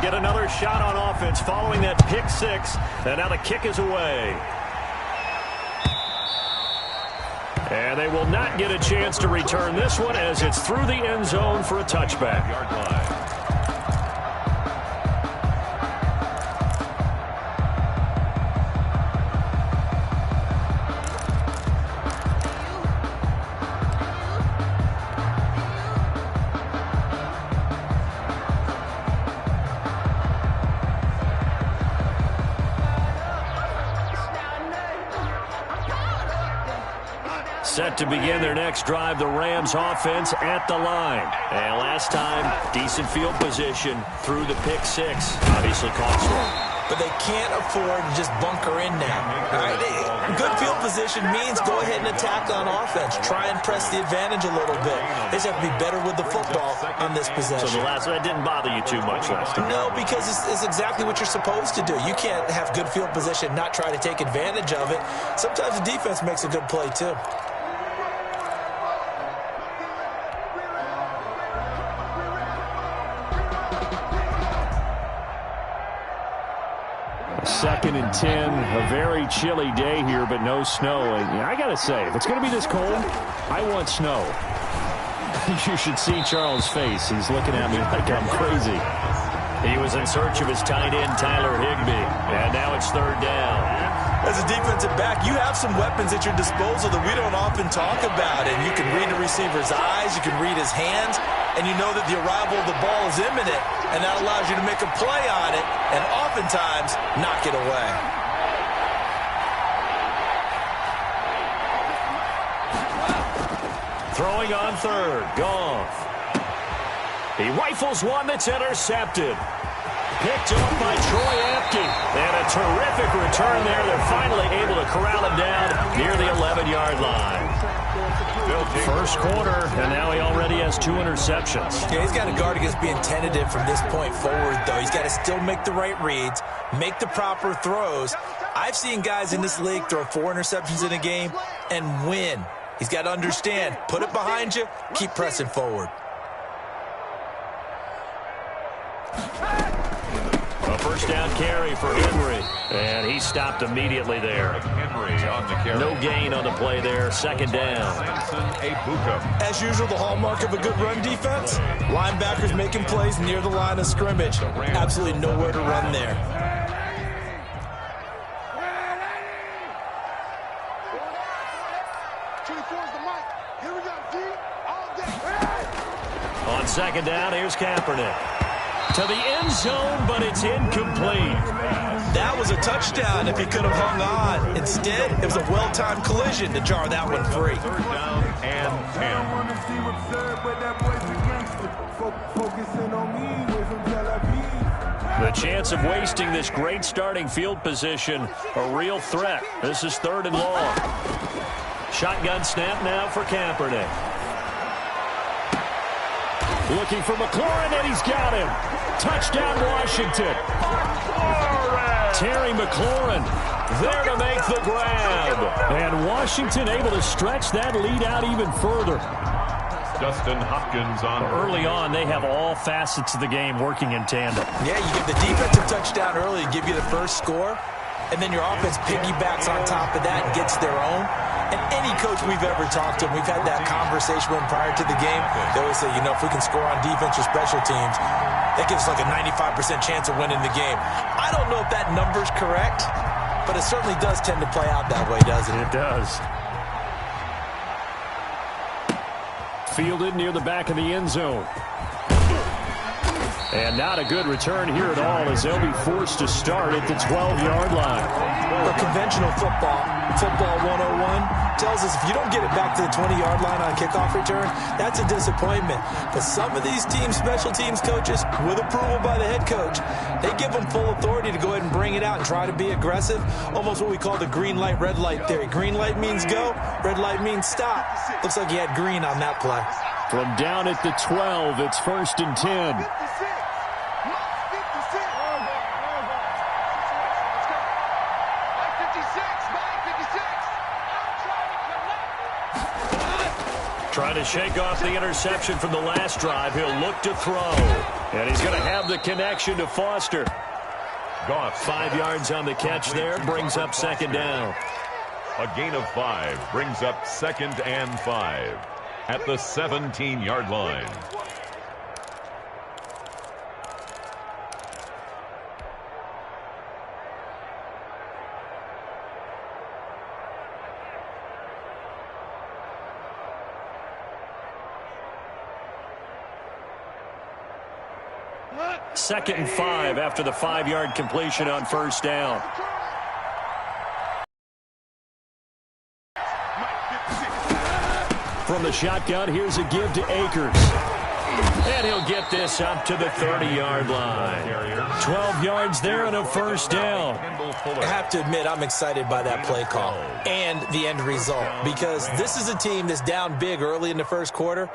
get another shot on offense following that pick six. And now the kick is away. And they will not get a chance to return this one as it's through the end zone for a touchback. Yard line. Set to begin their next drive, the Rams offense at the line. And last time, decent field position through the pick six. Obviously cost them. But they can't afford to just bunker in now. Good field position means go ahead and attack on offense. Try and press the advantage a little bit. They just have to be better with the football on this possession. So the last one, that didn't bother you too much last time? No, because it's exactly what you're supposed to do. You can't have good field position, not try to take advantage of it. Sometimes the defense makes a good play too. Second and 10, a very chilly day here, but no snow. And I got to say, if it's going to be this cold, I want snow. You should see Charles' face. He's looking at me like I'm crazy. He was in search of his tight end, Tyler Higbee. And now it's third down. As a defensive back, you have some weapons at your disposal that we don't often talk about. And you can read the receiver's eyes, you can read his hands, and you know that the arrival of the ball is imminent. And that allows you to make a play on it and oftentimes knock it away. Throwing on third, Goff. He rifles one that's intercepted. Picked up by Troy Apke. And a terrific return there. They're finally able to corral him down near the 11-yard line. First quarter, and now he already has 2 interceptions. Yeah, he's got to guard against being tentative from this point forward, though. He's got to still make the right reads, make the proper throws. I've seen guys in this league throw 4 interceptions in a game and win. He's got to understand, put it behind you, keep pressing forward. A first down carry for Henry. And he stopped immediately there. No gain on the play there. Second down. As usual, the hallmark of a good run defense, linebackers making plays near the line of scrimmage. Absolutely nowhere to run there. On second down, here's Kaepernick. To the end zone, but it's incomplete. That was a touchdown if he could have hung on. Instead, it was a well-timed collision to jar that one free. Third down and 10. The chance of wasting this great starting field position, a real threat. This is third and long. Shotgun snap now for Kaepernick. Looking for McLaurin, and he's got him. Touchdown, Washington. Terry McLaurin there to make the grab. And Washington able to stretch that lead out even further. Dustin Hopkins on. Early on, they have all facets of the game working in tandem. Yeah, you give the defensive touchdown early to give you the first score, and then your offense piggybacks on top of that and gets their own. And any coach we've ever talked to, we've had that conversation with prior to the game. They always say, you know, if we can score on defense or special teams, that gives us like a 95% chance of winning the game. I don't know if that number's correct, but it certainly does tend to play out that way, doesn't it? It does. Fielded near the back of the end zone. And not a good return here at all as they'll be forced to start at the 12-yard line. Well, conventional football 101, tells us if you don't get it back to the 20-yard line on a kickoff return, that's a disappointment. But some of these teams, special teams coaches, with approval by the head coach, they give them full authority to go ahead and bring it out and try to be aggressive, almost what we call the green light, red light theory. Green light means go, red light means stop. Looks like he had green on that play. From down at the 12, it's first and 10. Trying to shake off the interception from the last drive. He'll look to throw. And he's going to have the connection to Foster. Goff. 5 yards on the catch there, brings up second down. A gain of 5 brings up 2nd and 5 at the 17-yard line. Second and 5 after the 5-yard completion on first down. From the shotgun, here's a give to Akers. And he'll get this up to the 30-yard line. 12 yards there and a first down. I have to admit, I'm excited by that play call and the end result, because this is a team that's down big early in the first quarter,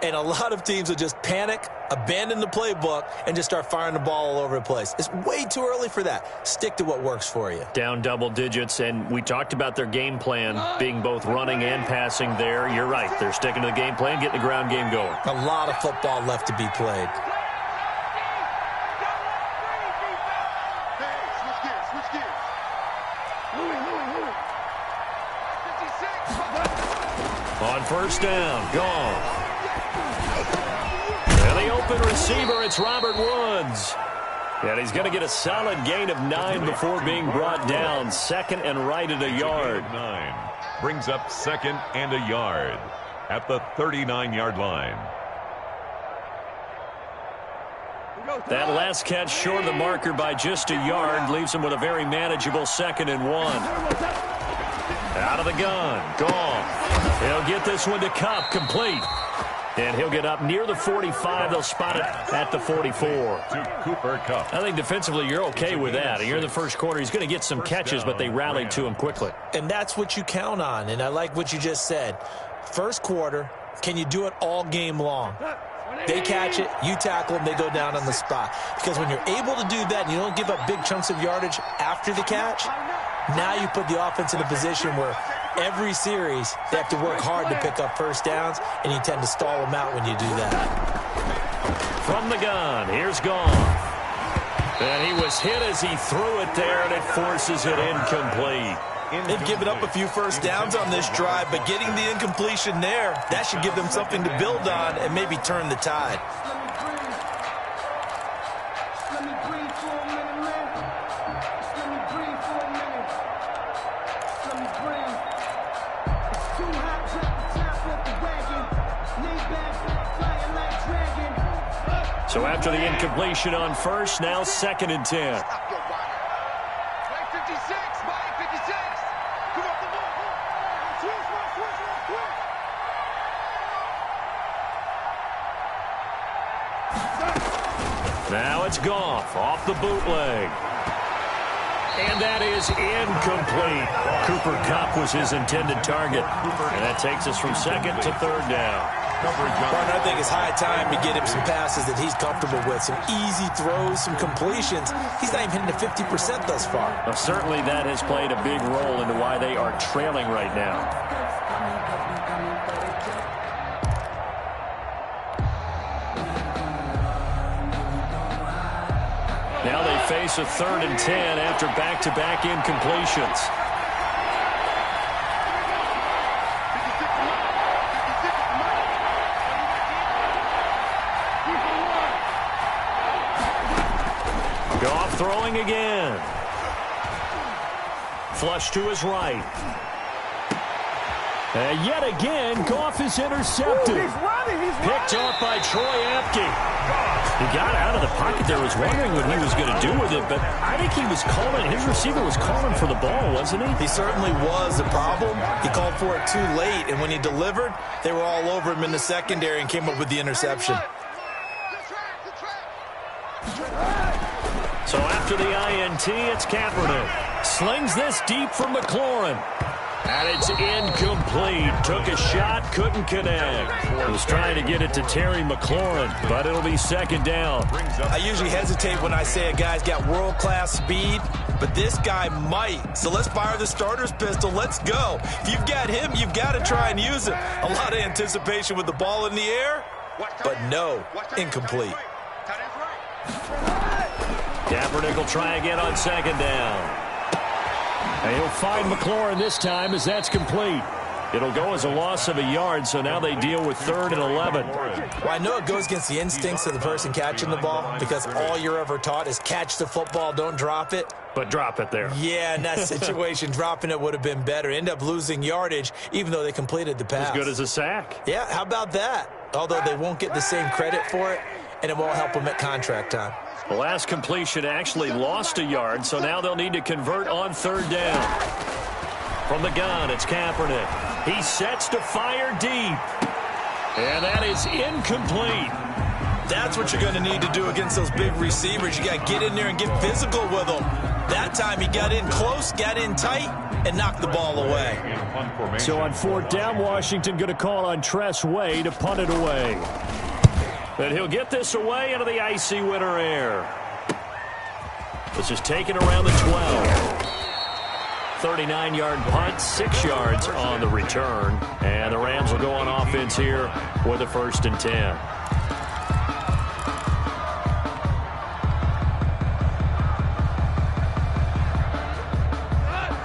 and a lot of teams will just panic, abandon the playbook, and just start firing the ball all over the place. It's way too early for that. Stick to what works for you. Down double digits, and we talked about their game plan being both running and passing there. You're right. They're sticking to the game plan, getting the ground game going. A lot of football left to be played. On first down, Goff. And the open receiver, it's Robert Woods. And he's going to get a solid gain of 9 before being brought down. 2nd and right at a yard. 9 brings up 2nd and a yard at the 39-yard line. That last catch short of the marker by just a yard leaves him with a very manageable 2nd and 1. Out of the gun, Goff. He'll get this one to Kupp, complete. And he'll get up near the 45. They'll spot it at the 44. To Cooper Kupp. I think defensively you're okay with that. And you're in the first quarter. He's going to get some catches, but they rallied to him quickly. And that's what you count on. And I like what you just said. First quarter, can you do it all game long? They catch it, you tackle them, they go down on the spot. Because when you're able to do that and you don't give up big chunks of yardage after the catch, now you put the offense in a position where every series they have to work hard to pick up first downs, and you tend to stall them out when you do that. From the gun, here's Goff. And he was hit as he threw it there, and it forces it incomplete. They've given up a few first downs on this drive, but getting the incompletion there, that should give them something to build on and maybe turn the tide. So after the incompletion on first, now 2nd and 10. Now it's Goff off the bootleg. And that is incomplete. Cooper Kupp was his intended target. And that takes us from 2nd to 3rd down. Partner, I think it's high time to get him some passes that he's comfortable with. Some easy throws, some completions. He's not even hitting to 50% thus far. Well, certainly that has played a big role into why they are trailing right now. Now they face a 3rd and 10 after back-to-back incompletions. Goff throwing again. Flush to his right. And yet again, Goff is intercepted. Ooh, he's running. Picked off by Troy Apke. He got out of the pocket there, was wondering what he was going to do with it, but I think he was calling, his receiver was calling for the ball, wasn't he? He certainly was. The problem, he called for it too late, and when he delivered, they were all over him in the secondary and came up with the interception. So after the INT, it's Kaepernick. Slings this deep for McLaurin. And it's incomplete. Took a shot, couldn't connect. He was trying to get it to Terry McLaurin, but it'll be 2nd down. I usually hesitate when I say a guy's got world-class speed, but this guy might. So let's fire the starter's pistol. Let's go. If you've got him, you've got to try and use it. A lot of anticipation with the ball in the air, but no, incomplete. Kaepernick will try again on second down. And he'll find McLaurin this time as that's complete. It'll go as a loss of a yard, so now they deal with 3rd and 11. Well, I know it goes against the instincts of the person catching the ball because all you're ever taught is catch the football, don't drop it. But drop it there. Yeah, in that situation, dropping it would have been better. End up losing yardage, even though they completed the pass. As good as a sack. Yeah, how about that? Although they won't get the same credit for it, and it won't help them at contract time. The last completion actually lost a yard, so now they'll need to convert on 3rd down. From the gun, it's Kaepernick. He sets to fire deep. And that is incomplete. That's what you're going to need to do against those big receivers. You got to get in there and get physical with them. That time he got in close, got in tight, and knocked the ball away. So on 4th down, Washington going to call on Tress Way to punt it away. And he'll get this away into the icy winter air. This is taken around the 12. 39-yard punt, 6 yards on the return. And the Rams will go on offense here with a 1st and 10.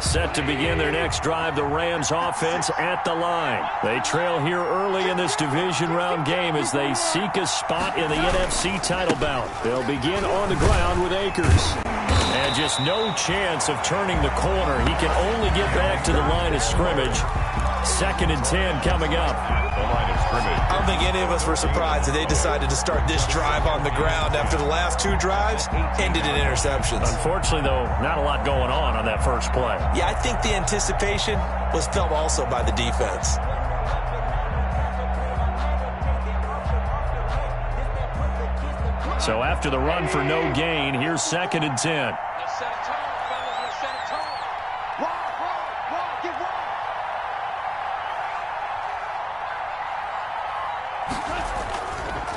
Set to begin their next drive, the Rams offense at the line. They trail here early in this division round game as they seek a spot in the NFC title bout. They'll begin on the ground with Akers. And just no chance of turning the corner. He can only get back to the line of scrimmage. 2nd and 10 coming up. The line of scrimmage. I don't think any of us were surprised that they decided to start this drive on the ground after the last 2 drives ended in interceptions. Unfortunately, though, not a lot going on that first play. Yeah, I think the anticipation was felt also by the defense. So after the run for no gain, here's 2nd and 10.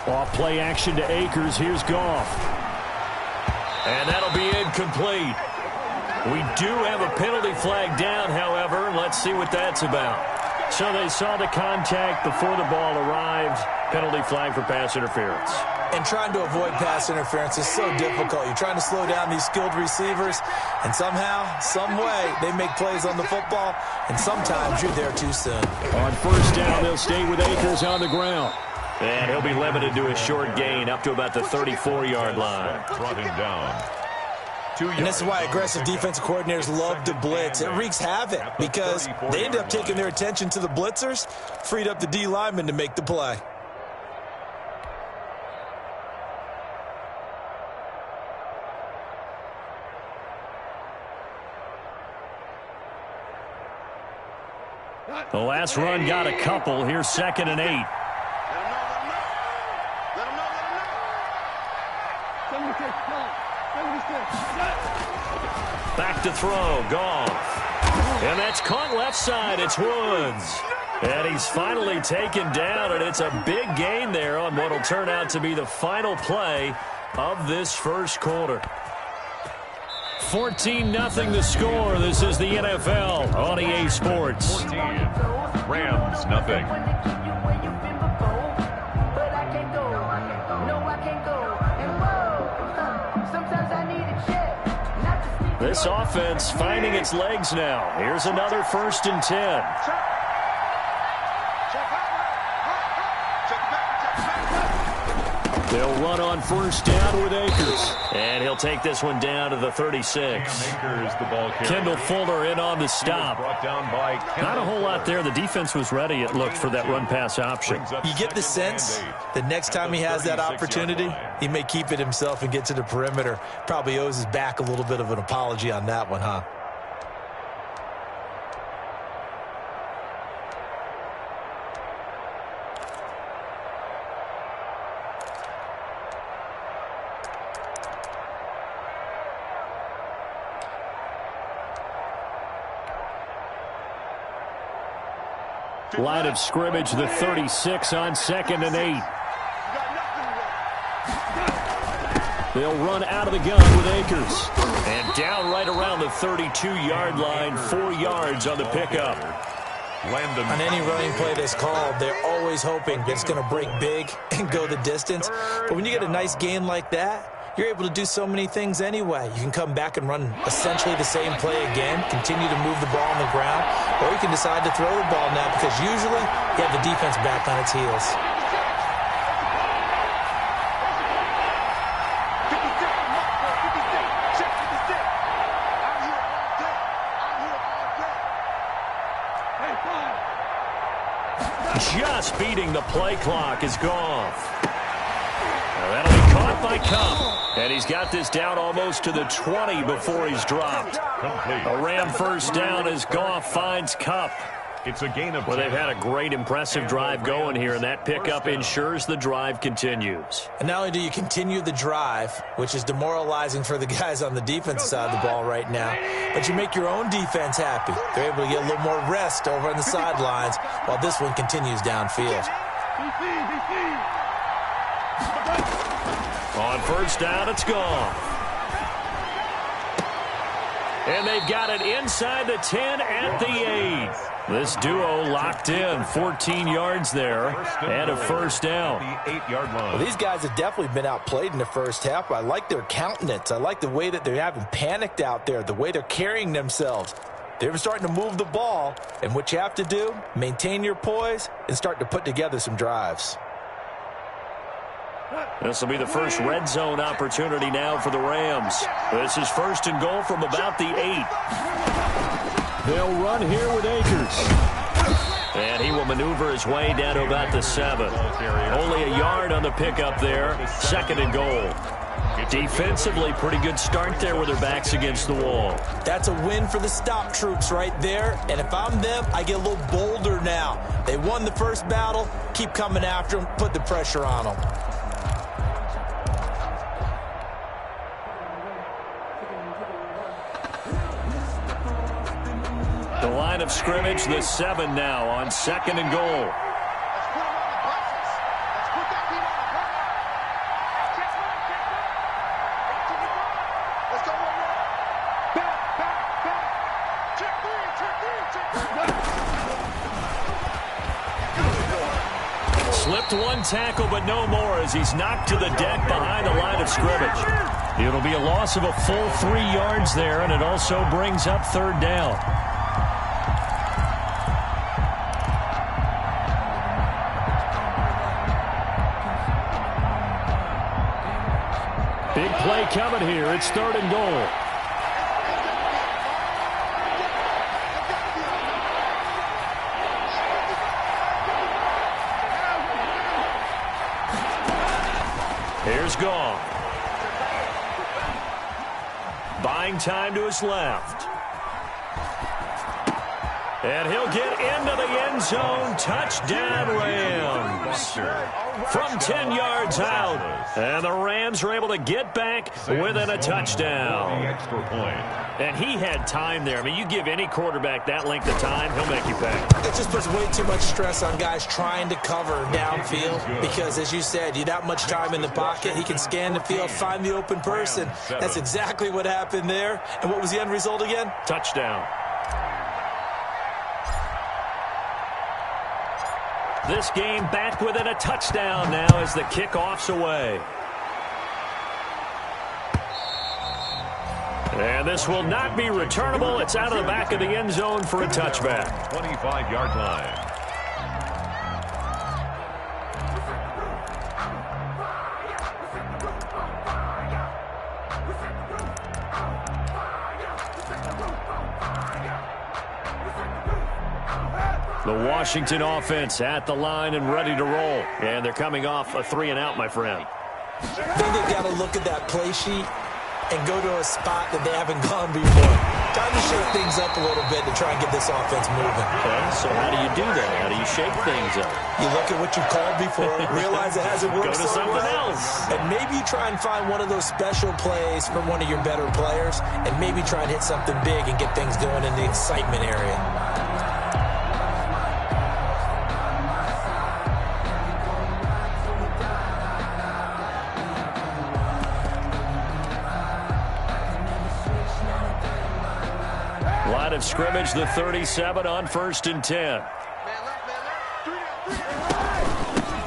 Off play action to Akers. Here's Goff. And that'll be incomplete. We do have a penalty flag down, however. Let's see what that's about. So they saw the contact before the ball arrived. Penalty flag for pass interference. And trying to avoid pass interference is so difficult. You're trying to slow down these skilled receivers, and somehow, some way, they make plays on the football, and sometimes you're there too soon. On 1st down, they'll stay with Akers on the ground. And he'll be limited to a short gain up to about the 34-yard line. Brought him down. And this is why aggressive defensive coordinators love to blitz. It wreaks havoc because they end up taking their attention to the blitzers, freed up the D lineman to make the play. The last run got a couple. Here's 2nd and 8. Back to throw, Goff. And that's caught left side. It's Woods. And he's finally taken down, and it's a big gain there on what will turn out to be the final play of this first quarter. 14-0 the score. This is the NFL on EA Sports. 14. Rams, nothing. This offense finding its legs now. Here's another 1st and 10. They'll run on 1st down with Akers. And he'll take this one down to the 36. Kendall Fuller in on the stop. Not a whole lot there. The defense was ready, it looked, for that run-pass option. You get the sense that next time he has that opportunity, he may keep it himself and get to the perimeter. Probably owes his back a little bit of an apology on that one, huh? Line of scrimmage, the 36 on 2nd and 8. They'll run out of the gun with Akers. And down right around the 32-yard line, 4 yards on the pickup. On any running play that's called, they're always hoping that it's going to break big and go the distance. But when you get a nice gain like that, you're able to do so many things anyway. You can come back and run essentially the same play again, continue to move the ball on the ground, or you can decide to throw the ball now because usually you have the defense back on its heels. Just beating the play clock is gone. That'll be caught by Kupp. And he's got this down almost to the 20 before he's dropped. Complete. A Ram first down as Goff finds Kupp. It's a gain of 10. Well, they've had a great, impressive drive going here, and that pickup ensures the drive continues. And not only do you continue the drive, which is demoralizing for the guys on the defensive side of the ball right now, but you make your own defense happy. They're able to get a little more rest over on the sidelines while this one continues downfield. On first down, it's gone. And they've got it inside the 10 at the 8. This duo locked in, 14 yards there, and a first down. The 8-yard line. Well, these guys have definitely been outplayed in the first half, but I like their countenance. I like the way that they haven't panicked out there, the way they're carrying themselves. They're starting to move the ball, and what you have to do, maintain your poise and start to put together some drives. This will be the first red zone opportunity now for the Rams. This is first and goal from about the 8. They'll run here with Akers. And he will maneuver his way down to about the 7. Only a yard on the pickup there. Second and goal. Defensively, pretty good start there with their backs against the wall. That's a win for the stop troops right there. And if I'm them, I get a little bolder now. They won the first battle. Keep coming after them. Put the pressure on them. The line of scrimmage, the 7 now on second and goal. Slipped one tackle, but no more as he's knocked to the deck behind the line of scrimmage. It'll be a loss of a full 3 yards there, and it also brings up third down. Big play coming here. It's third and goal. Here's Goff. Buying time to his left. And he'll get into the end zone. Touchdown, Rams. From 10 yards out. And the Rams are able to get back within a touchdown. Extra point. And he had time there. I mean, you give any quarterback that length of time, he'll make you pay. It just puts way too much stress on guys trying to cover downfield because, as you said, you have that much time in the pocket. He can scan the field, find the open person. That's exactly what happened there. And what was the end result again? Touchdown. This game back within a touchdown now as the kickoff's away. And this will not be returnable. It's out of the back of the end zone for a touchback. 25-yard line. The Washington offense at the line and ready to roll. And they're coming off a 3-and-out, my friend. I think they've got to look at that play sheet and go to a spot that they haven't gone before. Time to shake things up a little bit to try and get this offense moving. Okay, so how do you do that? How do you shake things up? You look at what you called before, realize it hasn't worked Go to so something well, else. and maybe try and find one of those special plays from one of your better players, and maybe try and hit something big and get things going in the excitement area. Line of scrimmage, the 37 on first and 10.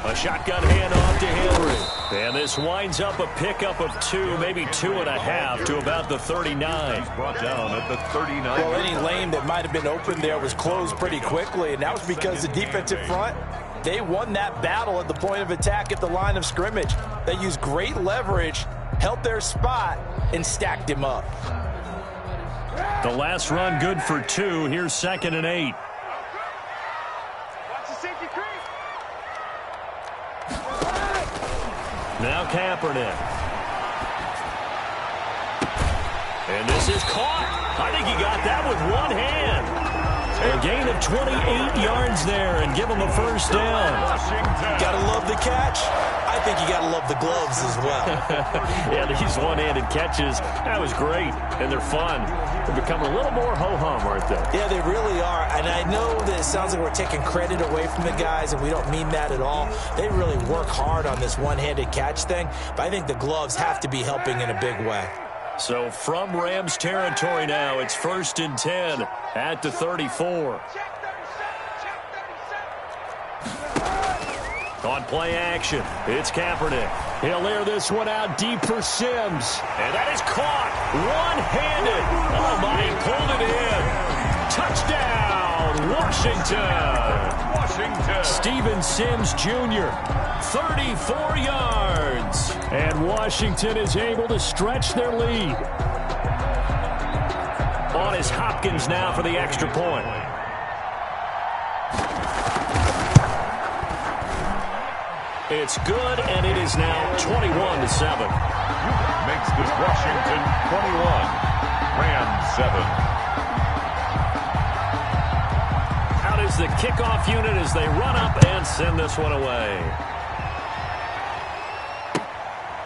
A shotgun handoff to Henry. And this winds up a pickup of 2, maybe 2.5 to about the 39. He's brought down at the 39. Well, any lane that might have been open there was closed pretty quickly, and that was because the defensive front, they won that battle at the point of attack at the line of scrimmage. They used great leverage, held their spot, and stacked him up. The last run good for 2. Here's 2nd and 8. Now Kaepernick. And this is caught. I think he got that with one hand. A gain of 28 yards there and give him a first down. Gotta love the catch. I think you gotta love the gloves as well. Yeah, these one-handed catches, that was great. And they're fun. They're becoming a little more ho-hum, aren't they? Yeah, they really are. And I know that it sounds like we're taking credit away from the guys, and we don't mean that at all. They really work hard on this one-handed catch thing, but I think the gloves have to be helping in a big way. So from Rams territory now, it's 1st and 10 at the 34. On play action, it's Kaepernick. He'll air this one out deep for Sims. And that is caught one-handed. Oh, my, he pulled it in. Touchdown, Washington. Steven Sims Jr., 34 yards. And Washington is able to stretch their lead. On is Hopkins now for the extra point. It's good, and it is now 21-7. Makes this Washington 21, Rams 7. Out is the kickoff unit as they run up and send this one away.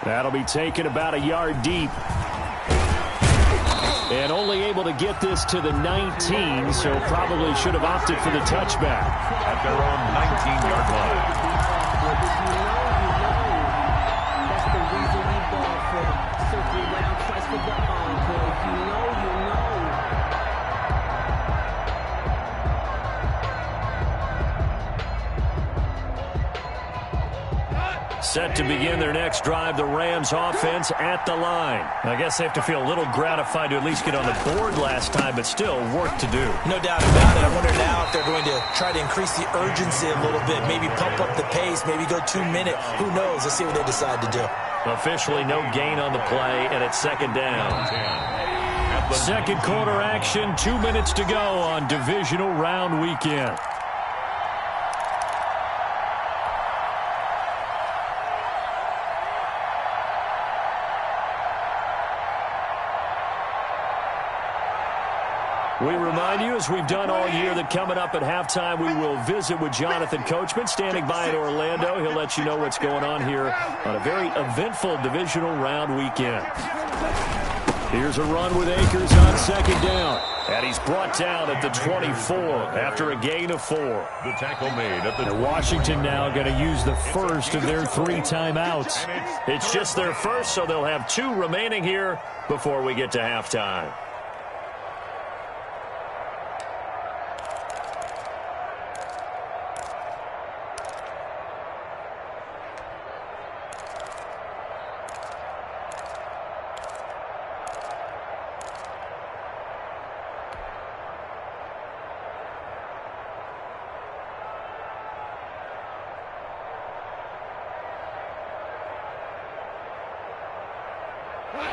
That'll be taken about a yard deep. And only able to get this to the 19, so probably should have opted for the touchback. At their own 19-yard line. Set to begin their next drive, the Rams offense at the line. I guess they have to feel a little gratified to at least get on the board last time, but still work to do. No doubt about it. I wonder now if they're going to try to increase the urgency a little bit, maybe pump up the pace, maybe go 2 minutes. Who knows? Let's see what they decide to do. Officially no gain on the play, and it's 2nd down. Second quarter action, 2 minutes to go on divisional round weekend. We remind you, as we've done all year, that coming up at halftime, we will visit with Jonathan Coachman, standing by in Orlando. He'll let you know what's going on here on a very eventful divisional round weekend. Here's a run with Akers on 2nd down. And he's brought down at the 24 after a gain of 4. The tackle made at the Washington now going to use the first of their 3 timeouts. It's just their first, so they'll have 2 remaining here before we get to halftime.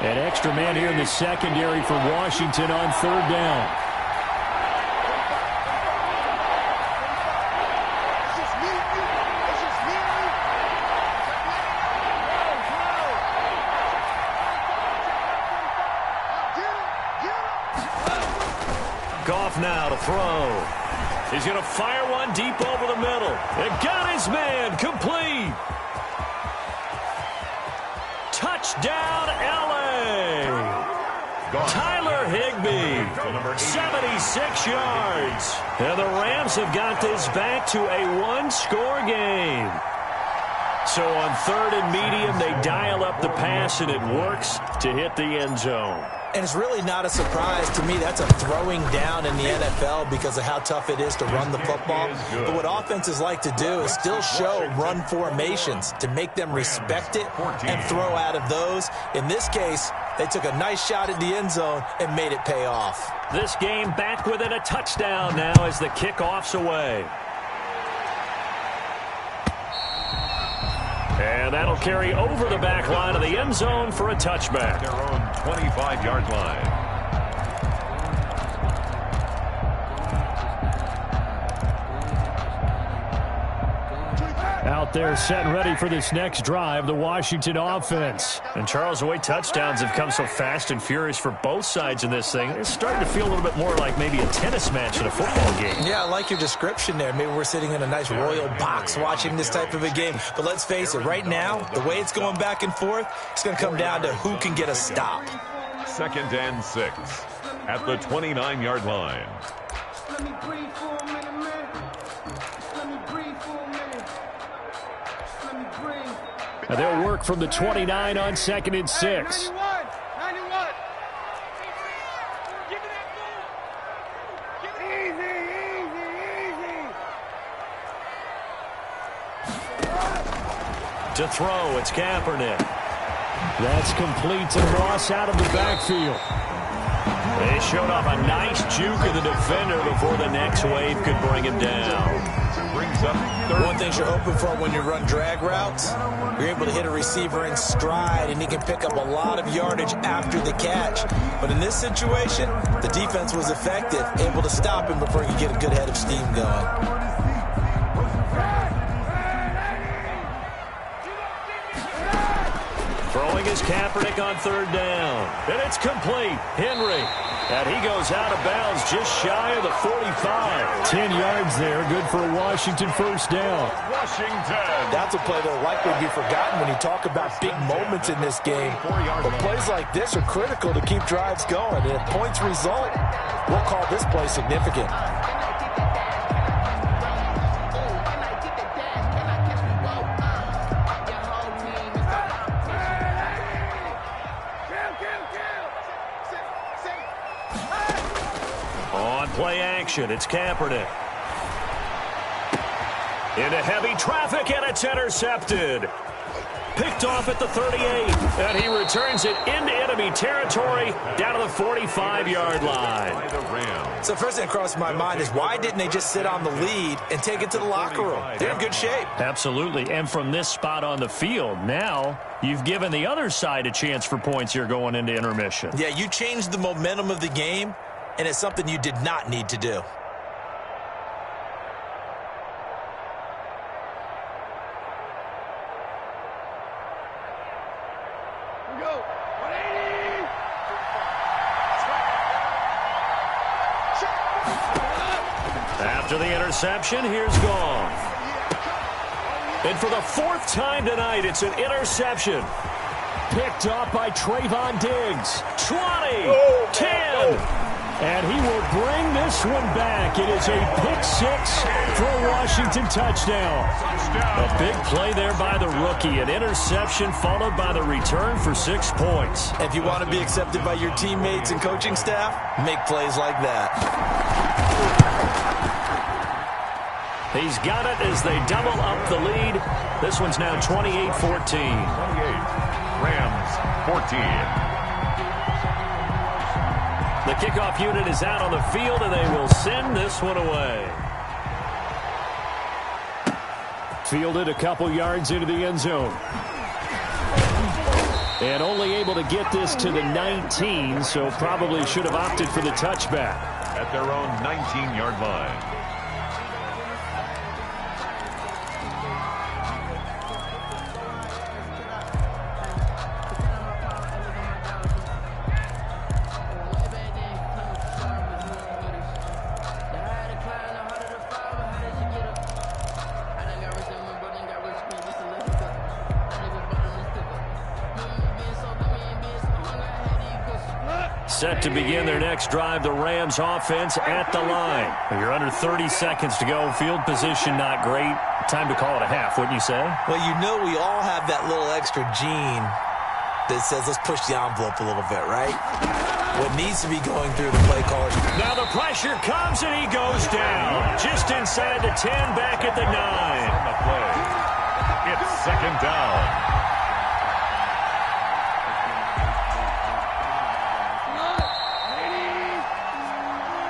An extra man here in the secondary for Washington on 3rd down. Goff now to throw. He's going to fire one deep over the middle. And got his man complete. Touchdown, L.A. Tyler Higbee, 76 yards. And the Rams have got this back to a 1-score game. So on 3rd and medium, they dial up the pass, and it works to hit the end zone. And it's really not a surprise to me. That's a throwing down in the NFL because of how tough it is to run the football. But what offenses like to do is still show run formations to make them respect it and throw out of those. In this case, they took a nice shot at the end zone and made it pay off. This game back within a touchdown now as the kickoff's away. And that'll carry over the back line of the end zone for a touchback. Their own 25-yard line. Out there set and ready for this next drive, the Washington offense. And Charles, the way touchdowns have come so fast and furious for both sides in this thing, it's starting to feel a little bit more like maybe a tennis match in a football game. Yeah, I like your description there. Maybe we're sitting in a nice royal box watching this type of a game. But let's face it, right now, the way it's going back and forth, it's going to come down to who can get a stop. 2nd and 6 at the 29-yard line. Let me breathe for a minute, man. Let me breathe for a minute. Let me breathe. And they'll work from the 29 on 2nd and 6. 91. Give me that ball. Give it easy. To throw, it's Kaepernick. That's complete to Ross out of the backfield. They showed off a nice juke of the defender before the next wave could bring him down. Brings up third. One thing you're hoping for when you run drag routes, you're able to hit a receiver in stride, and he can pick up a lot of yardage after the catch. But in this situation, the defense was effective, able to stop him before he could get a good head of steam going. Throwing is Kaepernick on 3rd down. And it's complete. Henry. And he goes out of bounds just shy of the 45. 10 yards there. Good for a Washington first down. Washington. That's a play that will likely be forgotten when you talk about big moments in this game. But plays like this are critical to keep drives going. And if points result, we'll call this play significant. On play action, it's Kaepernick. Into heavy traffic, and it's intercepted. Picked off at the 38, and he returns it into enemy territory down to the 45-yard line. So first thing that crossed my mind is why didn't they just sit on the lead and take it to the locker room? They're in good shape. Absolutely, and from this spot on the field, now you've given the other side a chance for points here going into intermission. Yeah, you changed the momentum of the game, and it's something you did not need to do. After the interception, here's Goff. And for the 4th time tonight, it's an interception. Picked off by Trayvon Diggs. 20, 10. And he will bring this one back. It is a pick-6 for a Washington touchdown. A big play there by the rookie. An interception followed by the return for 6 points. If you want to be accepted by your teammates and coaching staff, make plays like that. He's got it as they double up the lead. This one's now 28-14. 28. Rams 14. The kickoff unit is out on the field, and they will send this one away. Fielded a couple yards into the end zone. And only able to get this to the 19, so probably should have opted for the touchback. At their own 19-yard line. Set to begin their next drive, the Rams offense at the line. You're under 30 seconds to go. Field position not great. Time to call it a half, wouldn't you say? Well, you know we all have that little extra gene that says let's push the envelope a little bit, right? what needs to be going through the play callers. Now the pressure comes and he goes down. Just inside the 10, back at the 9. On the play. It's second down.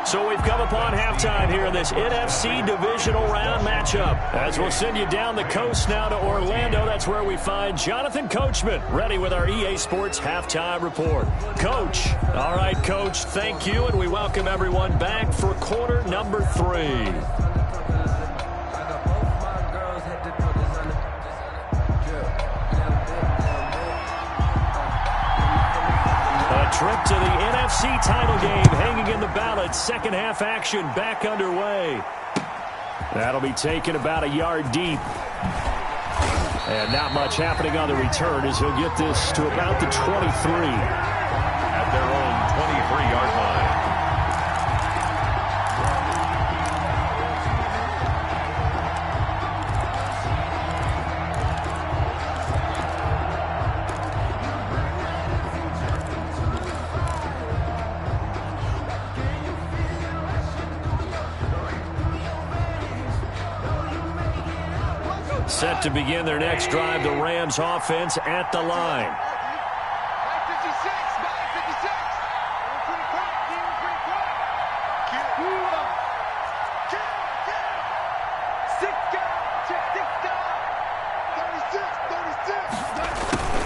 So we've come upon halftime here in this NFC divisional round matchup. As we'll send you down the coast now to Orlando, that's where we find Jonathan Coachman ready with our EA Sports halftime report. Coach. All right, Coach, thank you, and we welcome everyone back for quarter number 3. Trip to the NFC title game hanging in the balance. Second half action back underway. That'll be taken about a yard deep. And not much happening on the return as he'll get this to about the 23. At their own 23-yard line. Set to begin their next drive, the Rams offense at the line.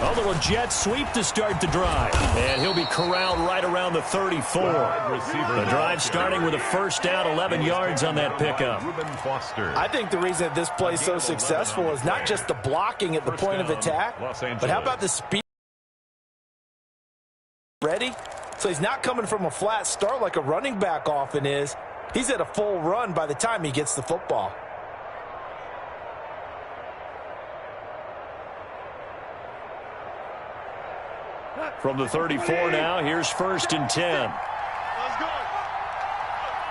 A little jet sweep to start the drive. And he'll be corralled right around the 34. The drive starting with a first down, 11 yards on that pickup. I think the reason that this play is so successful is not just the blocking at the point of attack, but how about the speed? Ready? So he's not coming from a flat start like a running back often is. He's at a full run by the time he gets the football. From the 34 now, here's first and 10. Let's go.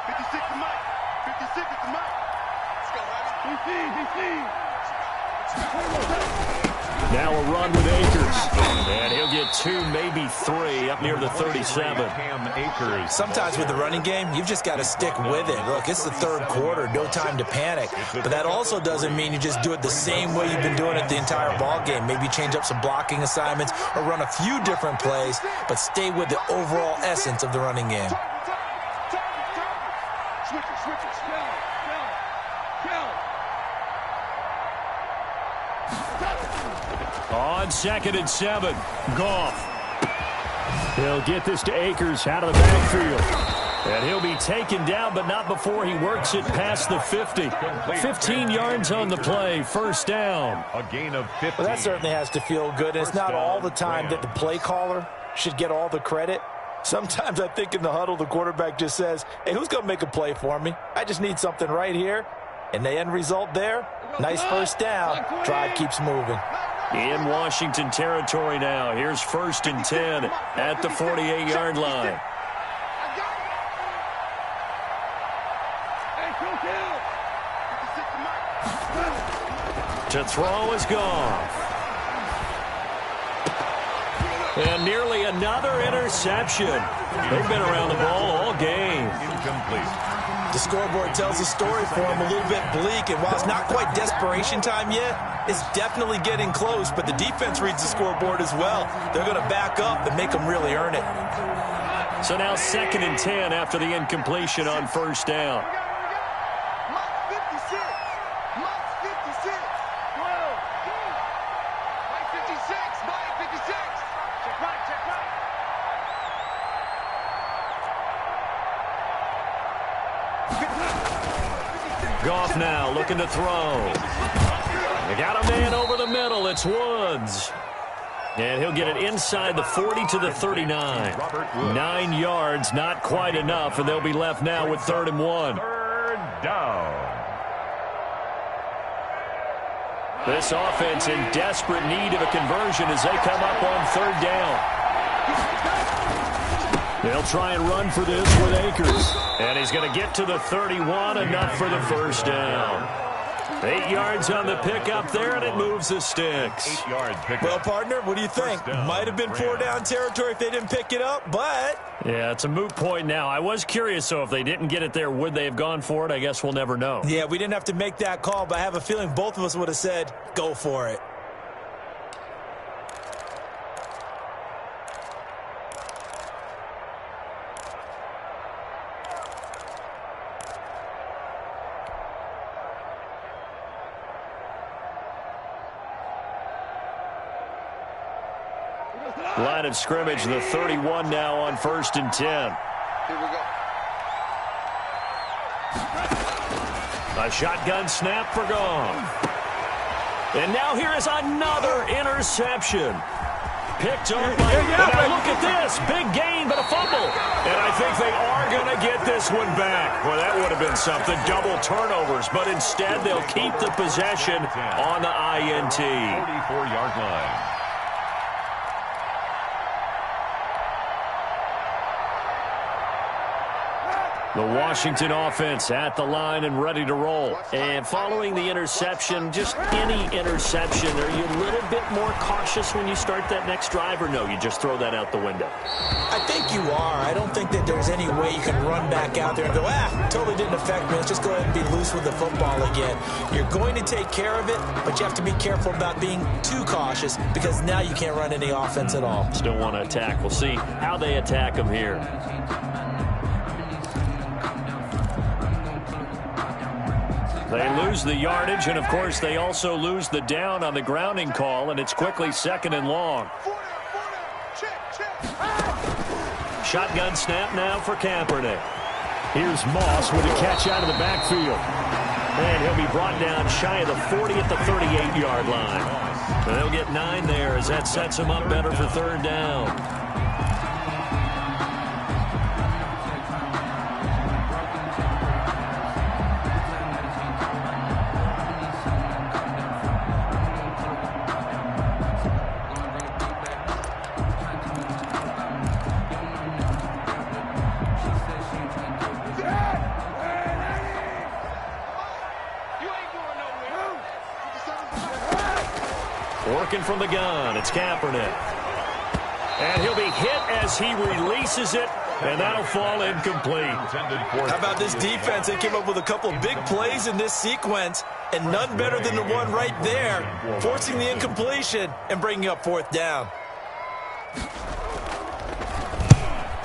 56 to Mike. 56 to Mike. Let's go, Now a run with Akers. And he'll get 2, maybe 3 up near the 37. Sometimes with the running game, you've just got to stick with it. Look, it's the third quarter, no time to panic. But that also doesn't mean you just do it the same way you've been doing it the entire ball game. Maybe change up some blocking assignments or run a few different plays, but stay with the overall essence of the running game. On second and 7, Goff. He'll get this to Akers out of the backfield. And he'll be taken down, but not before he works it past the 50. 15 yards on the play, first down. A gain of 50. Well, that certainly has to feel good. It's not all the time that the play caller should get all the credit. Sometimes I think in the huddle, the quarterback just says, hey, who's going to make a play for me? I just need something right here. And the end result there, nice first down. Drive keeps moving. In Washington territory now. Here's first and 10 at the 48-yard line. To throw is Goff. And nearly another interception. They've been around the ball all game. Incomplete. The scoreboard tells a story for him, a little bit bleak, and while it's not quite desperation time yet, it's definitely getting close, but the defense reads the scoreboard as well. They're going to back up and make them really earn it. So now second and 10 after the incompletion on first down. Goff now looking to throw. They got a man over the middle. It's Woods. And he'll get it inside the 40 to the 39. 9 yards, not quite enough, and they'll be left now with 3rd and 1. Third down. This offense in desperate need of a conversion as they come up on 3rd down. They'll try and run for this with Akers. And he's going to get to the 31, enough for the first down. 8 yards on the pickup there, and it moves the sticks. 8-yard pickup. Well, partner, what do you think? Might have been 4-down territory if they didn't pick it up, but... Yeah, it's a moot point now. I was curious, so if they didn't get it there, would they have gone for it? I guess we'll never know. Yeah, we didn't have to make that call, but I have a feeling both of us would have said, go for it. Line of scrimmage, the 31 now on 1st and 10. Here we go. A shotgun snap for Goff. And now here is another interception. Picked up by... Now look at this. Big gain, but a fumble. And I think they are going to get this one back. Well, that would have been something. Double turnovers. But instead, they'll keep the possession on the INT. 44-yard line. The Washington offense at the line and ready to roll. And following the interception, just any interception, are you a little bit more cautious when you start that next drive, or no, you just throw that out the window? I think you are. I don't think that there's any way you can run back out there and go, totally didn't affect me. Let's just go ahead and be loose with the football again. You're going to take care of it, but you have to be careful about being too cautious because now you can't run any offense at all. Still want to attack. We'll see how they attack them here. They lose the yardage, and, of course, they also lose the down on the grounding call, and it's quickly 2nd and long. Shotgun snap now for Kaepernick. Here's Moss with a catch out of the backfield. And he'll be brought down shy of the 40 at the 38-yard line. They'll get 9 there as that sets him up better for 3rd down. Working from the gun, it's Kaepernick. And he'll be hit as he releases it, and that'll fall incomplete. How about this defense? They came up with a couple of big plays in this sequence, and none better than the one right there, forcing the incompletion and bringing up 4th down.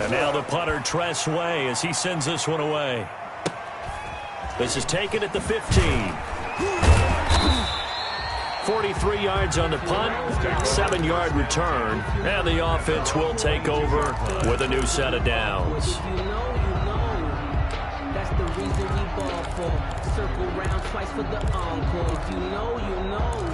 And now the punter, Tress Way, as he sends this one away. This is taken at the 15. 43 yards on the punt, 7-yard return, and the offense will take over with a new set of downs. That's the reason we ball for. Circle round twice for the encore. If you know, you know.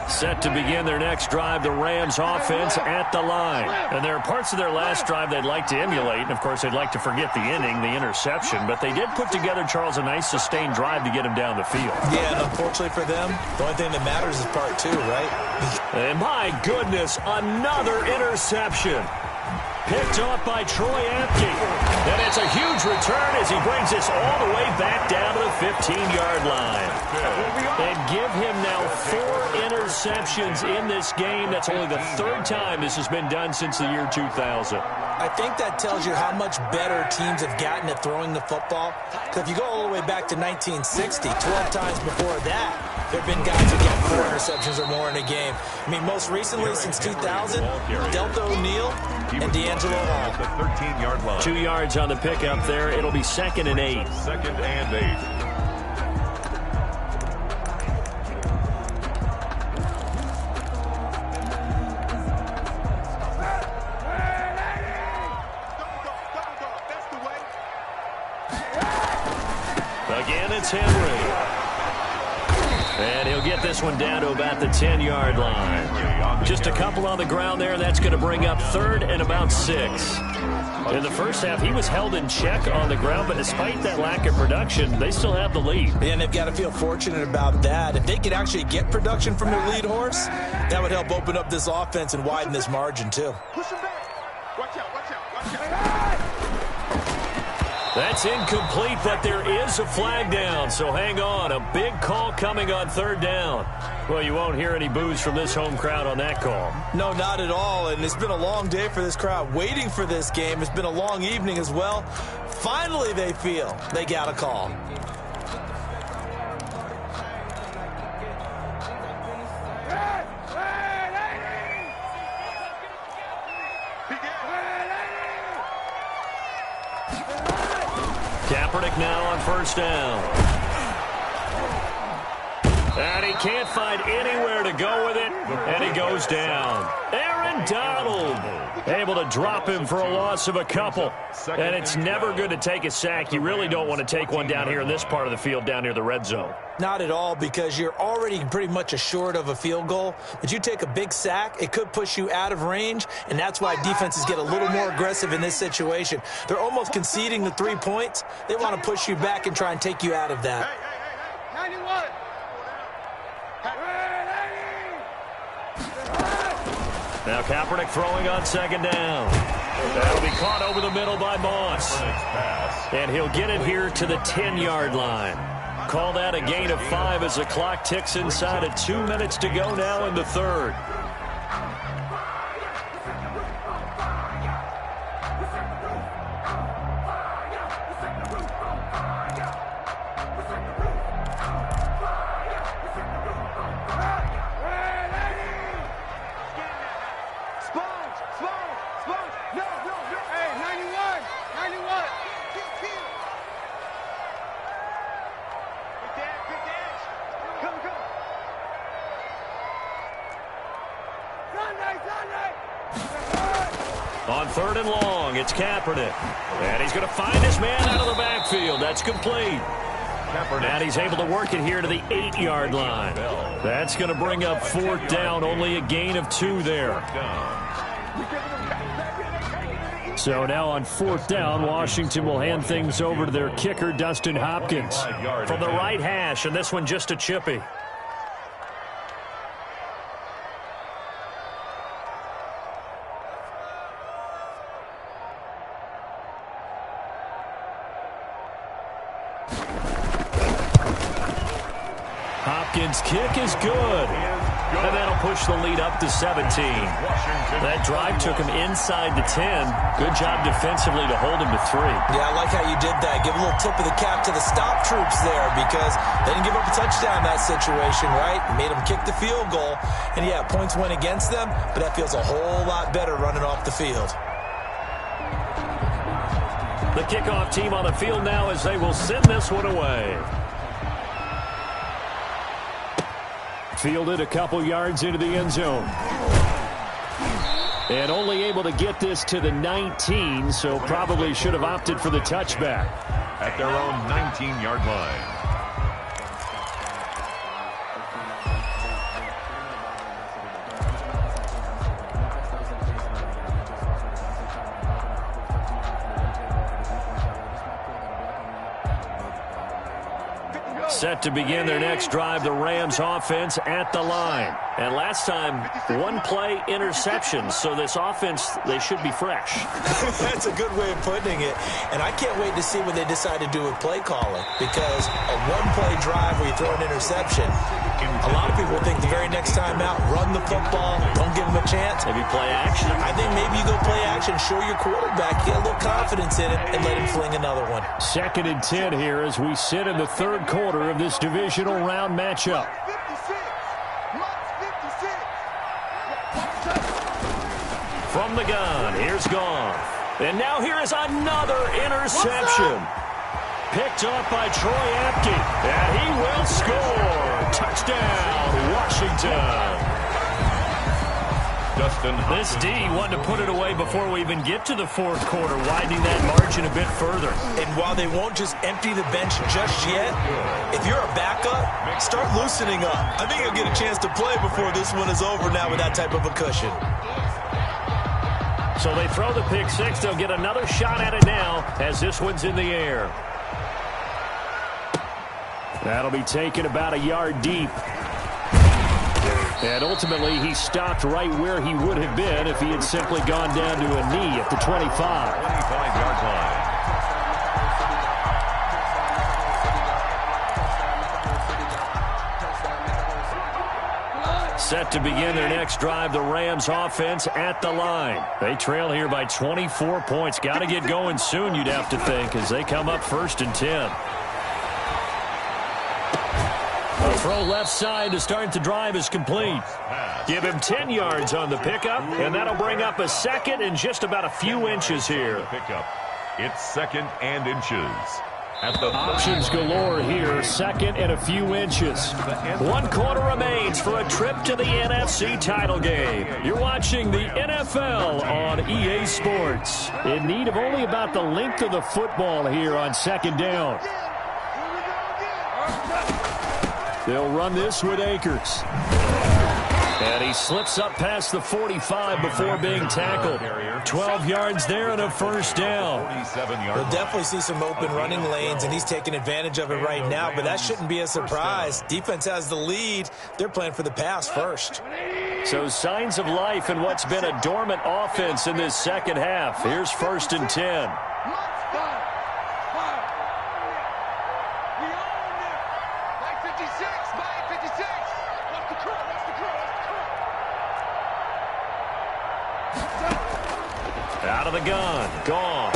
Set to begin their next drive, the Rams offense at the line. And there are parts of their last drive they'd like to emulate. And, of course, they'd like to forget the inning, the interception. But they did put together, Charles, a nice sustained drive to get him down the field. Yeah, unfortunately for them, the only thing that matters is part 2, right? And, my goodness, another interception. Picked off by Troy Apke. And it's a huge return as he brings this all the way back down to the 15-yard line. And give him now 4 interceptions in this game. That's only the 3rd time this has been done since the year 2000. I think that tells you how much better teams have gotten at throwing the football. Because if you go all the way back to 1960, 12 times before that, there have been guys who get 4 interceptions or more in a game. I mean, most recently since 2000, Delta O'Neal and D'Angelo Hall. The 13-yard line. 2 yards on the pickup there. It'll be 2nd and 8. 2nd and 8. Again, it's Henry. And he'll get this one down to about the 10-yard line. Just a couple on the ground there. That's going to bring up 3rd and about 6. In the first half, he was held in check on the ground, but despite that lack of production, they still have the lead. And they've got to feel fortunate about that. If they could actually get production from their lead horse, that would help open up this offense and widen this margin, too. Push him back. Watch out, watch out, watch out. That's incomplete, but there is a flag down, so hang on. A big call coming on 3rd down. Well, you won't hear any boos from this home crowd on that call. No, not at all, and it's been a long day for this crowd waiting for this game. It's been a long evening as well. Finally, they feel they got a call. Kaepernick now on 1st down. And he can't find anywhere to go with it, and he goes down. Aaron Donald able to drop him for a loss of a couple. And it's never good to take a sack. You really don't want to take one down here in this part of the field down near the red zone. Not at all, because you're already pretty much assured of a field goal. But you take a big sack, it could push you out of range, and that's why defenses get a little more aggressive in this situation. They're almost conceding the 3 points. They want to push you back and try and take you out of that. 91. Now Kaepernick throwing on 2nd down. That'll be caught over the middle by Moss. And he'll get it here to the 10-yard line. Call that a gain of 5 as the clock ticks inside of 2 minutes to go now in the 3rd. On 3rd and long, it's Kaepernick. And he's going to find his man out of the backfield. That's complete. And he's able to work it here to the 8-yard line. That's going to bring up 4th down, only a gain of 2 there. So now on 4th down, Washington will hand things over to their kicker, Dustin Hopkins. From the right hash, and this one just a chippy. Hopkins' kick is good. And that'll push the lead up to 17. That drive took him inside the 10. Good job defensively to hold him to 3. Yeah, I like how you did that. Give a little tip of the cap to the stop troops there, because they didn't give up a touchdown in that situation, right? Made them kick the field goal. And, yeah, points went against them, but that feels a whole lot better running off the field. The kickoff team on the field now as they will send this one away. Fielded a couple yards into the end zone. And only able to get this to the 19, so probably should have opted for the touchback. At their own 19-yard line. Set to begin their next drive, the Rams offense at the line. And last time, 1-play interception. So this offense, they should be fresh. That's a good way of putting it. And I can't wait to see what they decide to do with play calling. Because a 1-play drive where you throw an interception, a lot of people think the very next time out, run the football, don't give them a chance. Maybe play action. I think maybe you go play action, show your quarterback, get a little confidence in it, and let him fling another one. 2nd and 10 here as we sit in the 3rd quarter of this divisional round matchup. From the gun, here's Goff. And now here is another interception. Picked up by Troy Apke. And he will score. Touchdown, Washington. This D wanted to put it away before we even get to the fourth quarter, widening that margin a bit further. And while they won't just empty the bench just yet, if you're a backup, start loosening up. I think you'll get a chance to play before this one is over now with that type of a cushion. So they throw the pick six. They'll get another shot at it now as this one's in the air. That'll be taken about a yard deep. And ultimately, he stopped right where he would have been if he had simply gone down to a knee at the 25. 25-yard line. Set to begin their next drive, the Rams offense at the line. They trail here by 24 points. Got to get going soon, you'd have to think, as they come up 1st and 10. A throw left side to start the drive is complete. Give him 10 yards on the pickup, and that'll bring up a second and just about a few inches here. It's 2nd and inches. At the options galore here, 2nd and a few inches. 1 quarter remains for a trip to the NFC title game. You're watching the NFL on EA Sports. In need of only about the length of the football here on 2nd down. They'll run this with Akers. And he slips up past the 45 before being tackled. 12 yards there and a 1st down. We'll definitely see some open running lanes, and he's taking advantage of it right now, but that shouldn't be a surprise. Defense has the lead. They're playing for the pass first. So signs of life in what's been a dormant offense in this second half. Here's 1st and 10. Out of the gun. Goff.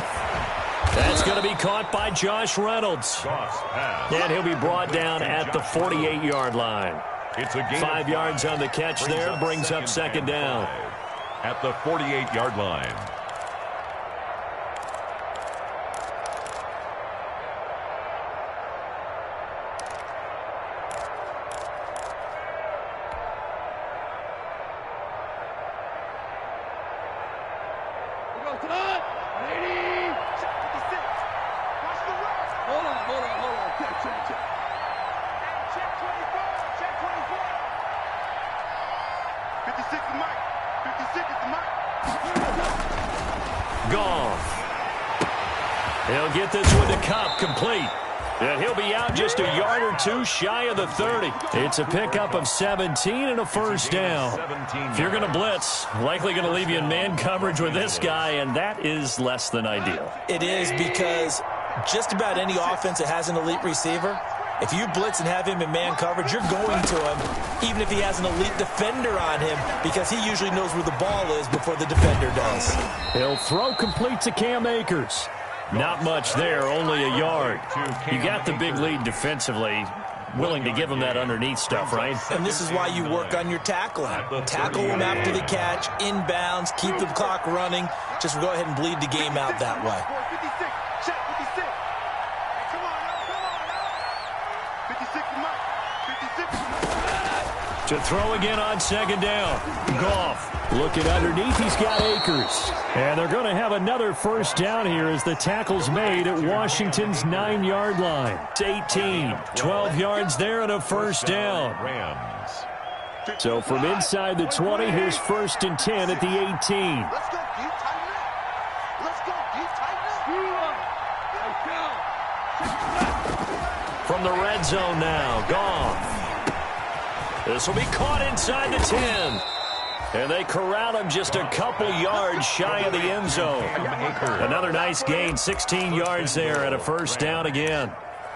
That's going to be caught by Josh Reynolds. And he'll be brought down at the 48-yard line. It's a gain 5 yards on the catch there. Brings up 2nd down. At the 48-yard line. He'll get this one to Cup, complete. And he'll be out just a yard or two shy of the 30. It's a pickup of 17 and a 1st down. If you're going to blitz, likely going to leave you in man coverage with this guy, and that is less than ideal. It is, because just about any offense that has an elite receiver, if you blitz and have him in man coverage, you're going to him, even if he has an elite defender on him, because he usually knows where the ball is before the defender does. He'll throw complete to Cam Akers. Not much there, only a yard. You got the big lead defensively. Willing to give him that underneath stuff, right? And this is why you work on your tackling. Tackle him after the catch, inbounds, keep the clock running. Just go ahead and bleed the game out that way. To throw again on 2nd down. Goff. Looking underneath, he's got Akers. And they're going to have another 1st down here as the tackle's made at Washington's 9-yard line. It's 18. 12 yards there and a 1st down. So from inside the 20, here's 1st and 10 at the 18. Let's go, deep tighten up. Let's go, deep tighten up. From the red zone now, Goff. This will be caught inside the 10. And they corral him just a couple yards shy of the end zone. Another nice gain, 16 yards there and a 1st down again.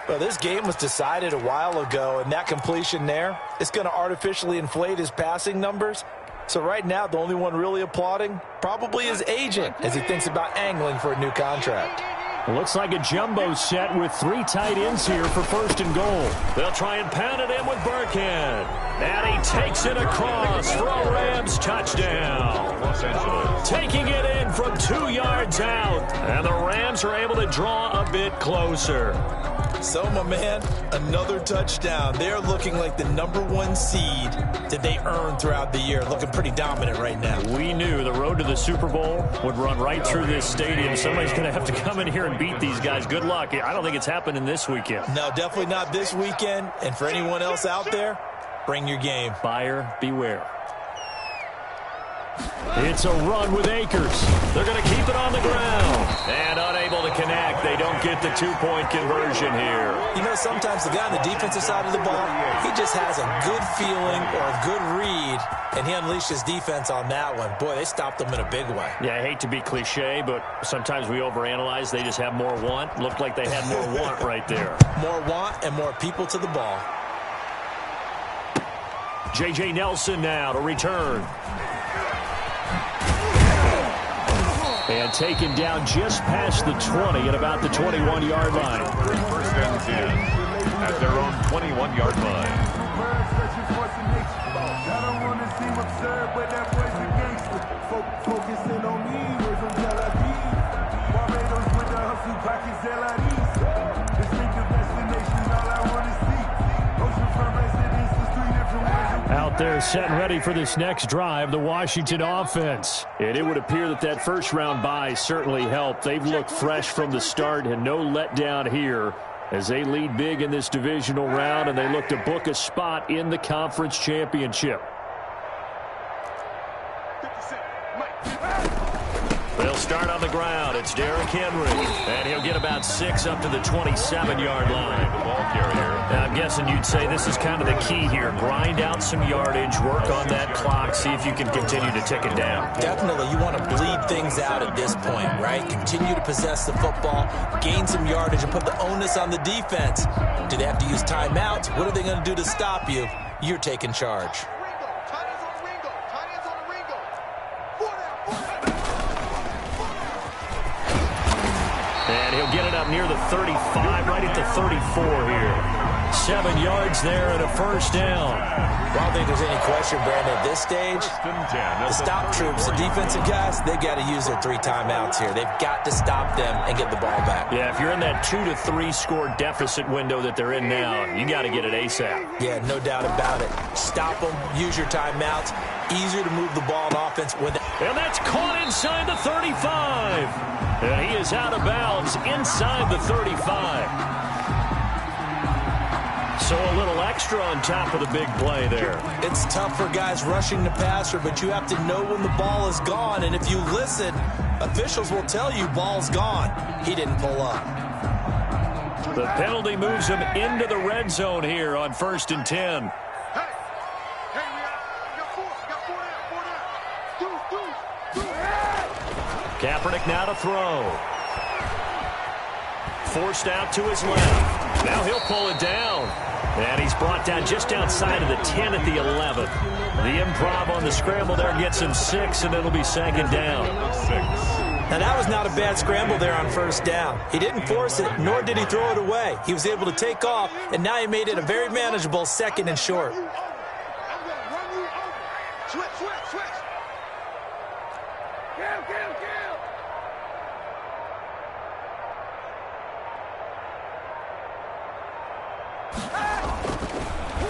Well, this game was decided a while ago, and that completion there is going to artificially inflate his passing numbers. So right now, the only one really applauding probably his agent as he thinks about angling for a new contract. Looks like a jumbo set with 3 tight ends here for 1st and goal. They'll try and pound it in with Burkhead. And he takes it across for a Rams touchdown. Taking it in from 2 yards out. And the Rams are able to draw a bit closer. So, my man, another touchdown. They're looking like the #1 seed that they earned throughout the year. Looking pretty dominant right now. We knew the road to the Super Bowl would run right through this stadium. Somebody's going to have to come in here and beat these guys. Good luck. I don't think it's happening this weekend. No, definitely not this weekend. And for anyone else out there, bring your game. Buyer beware. It's a run with Akers. They're going to keep it on the ground. And unable to connect. They don't get the two-point conversion here. You know, sometimes the guy on the defensive side of the ball, he just has a good feeling or a good read, and he unleashed his defense on that one. Boy, they stopped them in a big way. Yeah, I hate to be cliche, but sometimes we overanalyze. They just have more want. Looked like they had more want right there. More want and more people to the ball. J.J. Nelson now to return. And taken down just past the 20 at about the 21-yard line. First and 10 at their own 21-yard line. Out there set and ready for this next drive, the Washington offense. And it would appear that that first-round bye certainly helped. They've looked fresh from the start and no letdown here as they lead big in this divisional round, and they look to book a spot in the conference championship. They'll start on the ground. It's Derrick Henry, and he'll get about 6 up to the 27-yard line. The ball carrier. Now, I'm guessing you'd say this is kind of the key here. Grind out some yardage, work on that clock, see if you can continue to tick it down. Definitely, you want to bleed things out at this point, right? Continue to possess the football, gain some yardage, and put the onus on the defense. Do they have to use timeouts? What are they going to do to stop you? You're taking charge. And he'll get it up near the 35, right at the 34 here. 7 yards there and a first down. I don't think there's any question, Brandon, at this stage, the stop troops, the defensive guys, they've got to use their 3 timeouts here. They've got to stop them and get the ball back. Yeah, if you're in that 2 to 3 score deficit window that they're in now, you got to get it ASAP. Yeah, no doubt about it. Stop them, use your timeouts. Easier to move the ball on offense. And that's caught inside the 35. And he is out of bounds inside the 35. So a little extra on top of the big play there. It's tough for guys rushing the passer, but you have to know when the ball is gone. And if you listen, officials will tell you ball's gone. He didn't pull up. The penalty moves him into the red zone here on 1st and 10. Kaepernick now to throw. Forced out to his left. Now he'll pull it down. And he's brought down just outside of the 10 at the 11. The improv on the scramble there gets him 6, and it'll be 2nd down. 6. Now, that was not a bad scramble there on 1st down. He didn't force it, nor did he throw it away. He was able to take off, and now he made it a very manageable 2nd and short.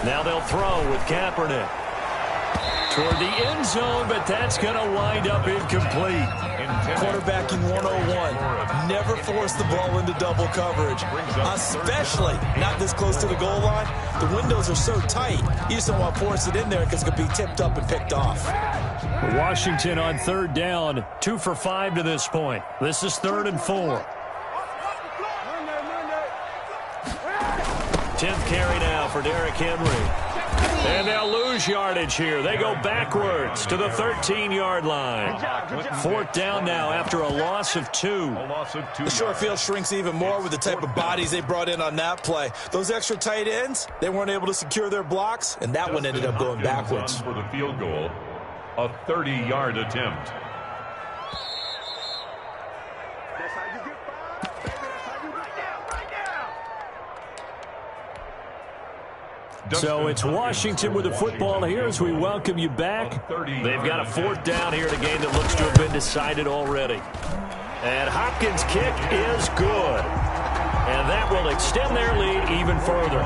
Now they'll throw with Kaepernick. Toward the end zone, but that's going to wind up incomplete. Quarterbacking 101. Never force the ball into double coverage, especially not this close to the goal line. The windows are so tight, you just don't want to force it in there because it could be tipped up and picked off. Washington on 3rd down, 2 for 5 to this point. This is 3rd and 4. 10th carry now for Derrick Henry. And they'll lose yardage here. They go backwards to the 13-yard line. 4th down now after a loss of 2. The short field shrinks even more with the type of bodies they brought in on that play. Those extra tight ends, they weren't able to secure their blocks, and that one ended up going backwards. For the field goal, a 30-yard attempt. So it's Washington with the football here as we welcome you back. They've got a 4th down here in a game that looks to have been decided already. And Hopkins' kick is good. And that will extend their lead even further.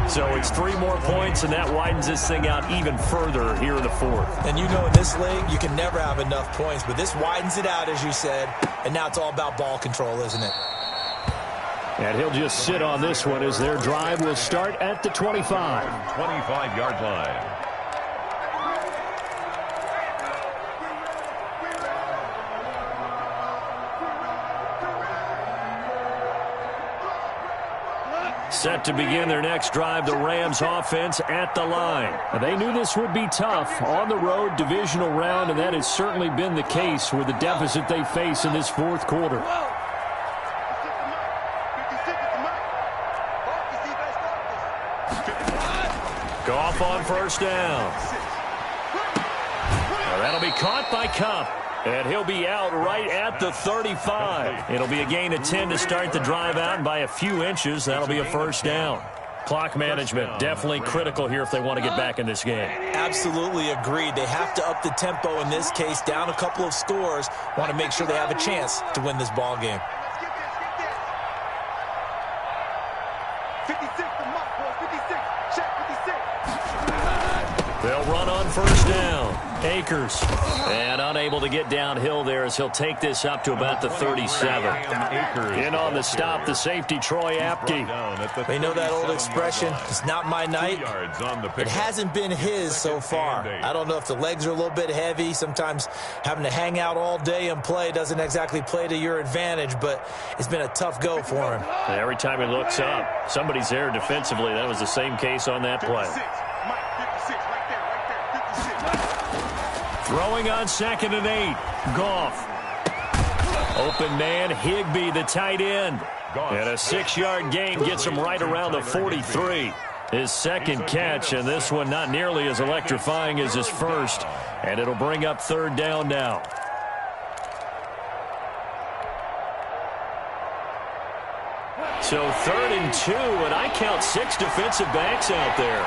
So it's 3 more points, and that widens this thing out even further here in the fourth. And you know in this league, you can never have enough points, but this widens it out, as you said, and now it's all about ball control, isn't it? And he'll just sit on this one as their drive will start at the 25. 25-yard line. Set to begin their next drive, the Rams offense at the line. They knew this would be tough on the road divisional round, and that has certainly been the case with the deficit they face in this fourth quarter. Goff on first down. Well, that'll be caught by Kupp. And he'll be out right at the 35. It'll be a gain of 10 to start the drive out, and by a few inches, that'll be a first down. Clock management definitely critical here if they want to get back in this game. Absolutely agreed. They have to up the tempo in this case, down a couple of scores. Want to make sure they have a chance to win this ball game. 56, the mark, boys. 56. Check 56. They'll run on first down. Akers. And unable to get downhill there as he'll take this up to about the 37. In on the stop, the safety, Troy Apke. They know that old expression, it's not my night. It hasn't been his so far. I don't know if the legs are a little bit heavy. Sometimes having to hang out all day and play doesn't exactly play to your advantage, but it's been a tough go for him. And every time he looks up, somebody's there defensively. That was the same case on that play. Throwing on 2nd and 8. Goff. Open man, Higbee, the tight end. And a 6-yard gain gets him right around the 43. His second catch, and this one not nearly as electrifying as his first. And it'll bring up 3rd down now. So 3rd and 2, and I count 6 defensive backs out there.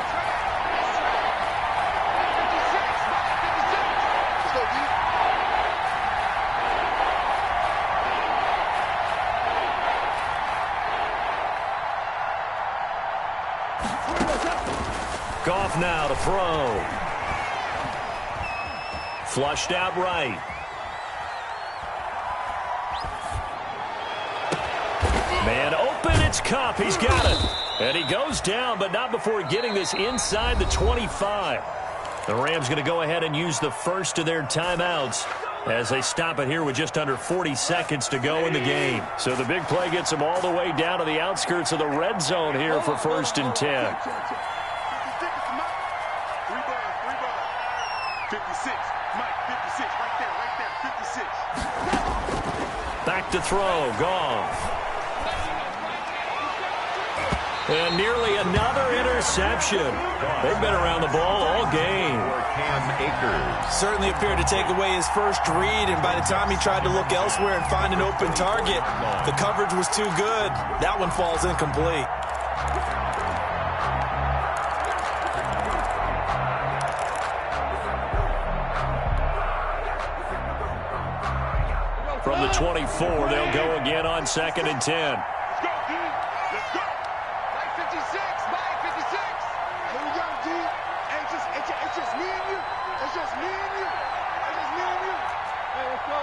Goff now to throw. Flushed out right. Man open, it's Kupp. He's got it. And he goes down, but not before getting this inside the 25. The Rams going to go ahead and use the first of their timeouts as they stop it here with just under 40 seconds to go in the game. So the big play gets them all the way down to the outskirts of the red zone here for 1st and 10. 56, Mike, 56, right there, 56. Back to throw, Goff. And nearly another interception. They've been around the ball all game. Certainly appeared to take away his first read, and by the time he tried to look elsewhere and find an open target, the coverage was too good. That one falls incomplete. From the 24, they'll go again on 2nd and 10. Let's go, D. Let's go. Mike 56, Mike 56. Here we go, D. Hey, it's just me and you. It's just me and you. It's just me and you. Hey, let's go.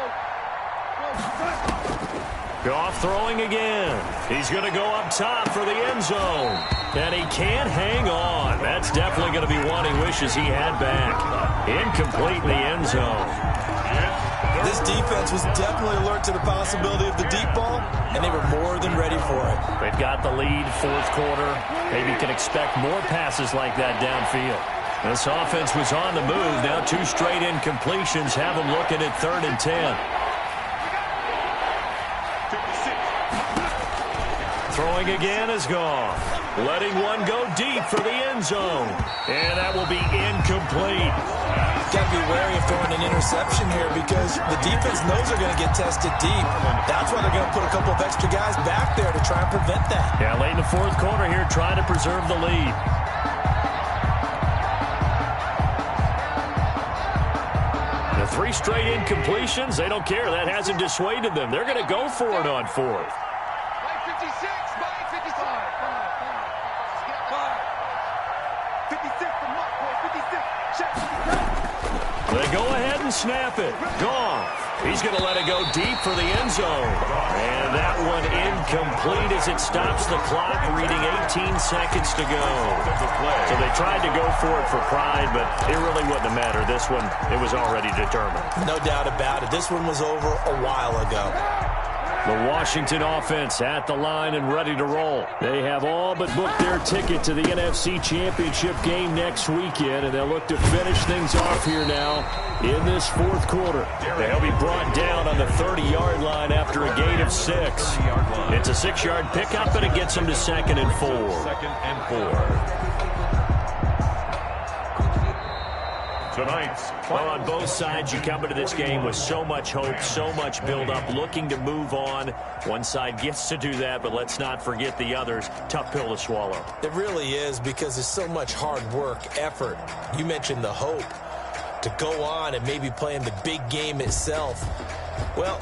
Goff throwing again. He's going to go up top for the end zone. And he can't hang on. That's definitely going to be one he wishes he had back. Incomplete in the end zone. This defense was definitely alert to the possibility of the deep ball, and they were more than ready for it. They've got the lead, 4th quarter. Maybe can expect more passes like that downfield. This offense was on the move. Now 2 straight incompletions have them looking at 3rd and 10. Throwing again is gone. Letting one go deep for the end zone. And that will be incomplete. Got to be wary of throwing an interception here because the defense knows they're going to get tested deep. That's why they're going to put a couple of extra guys back there to try and prevent that. Yeah, late in the 4th quarter here, trying to preserve the lead. The 3 straight incompletions, they don't care. That hasn't dissuaded them. They're going to go for it on 4th. Mike 56, Mike They go ahead and snap it. Gone. He's going to let it go deep for the end zone. And that one incomplete as it stops the clock, reading 18 seconds to go. So they tried to go for it for pride, but it really wouldn't have mattered. This one, it was already determined. No doubt about it. This one was over a while ago. The Washington offense at the line and ready to roll. They have all but booked their ticket to the NFC Championship game next weekend, and they'll look to finish things off here now in this fourth quarter. They'll be brought down on the 30-yard line after a gain of 6. It's a 6-yard pickup, and it gets them to 2nd and 4. 2nd and 4. Tonight's Well, on both sides, you come into this game with so much hope, so much build-up, looking to move on. One side gets to do that, but let's not forget the others. Tough pill to swallow. It really is, because there's so much hard work, effort. You mentioned the hope to go on and maybe play in the big game itself. Well,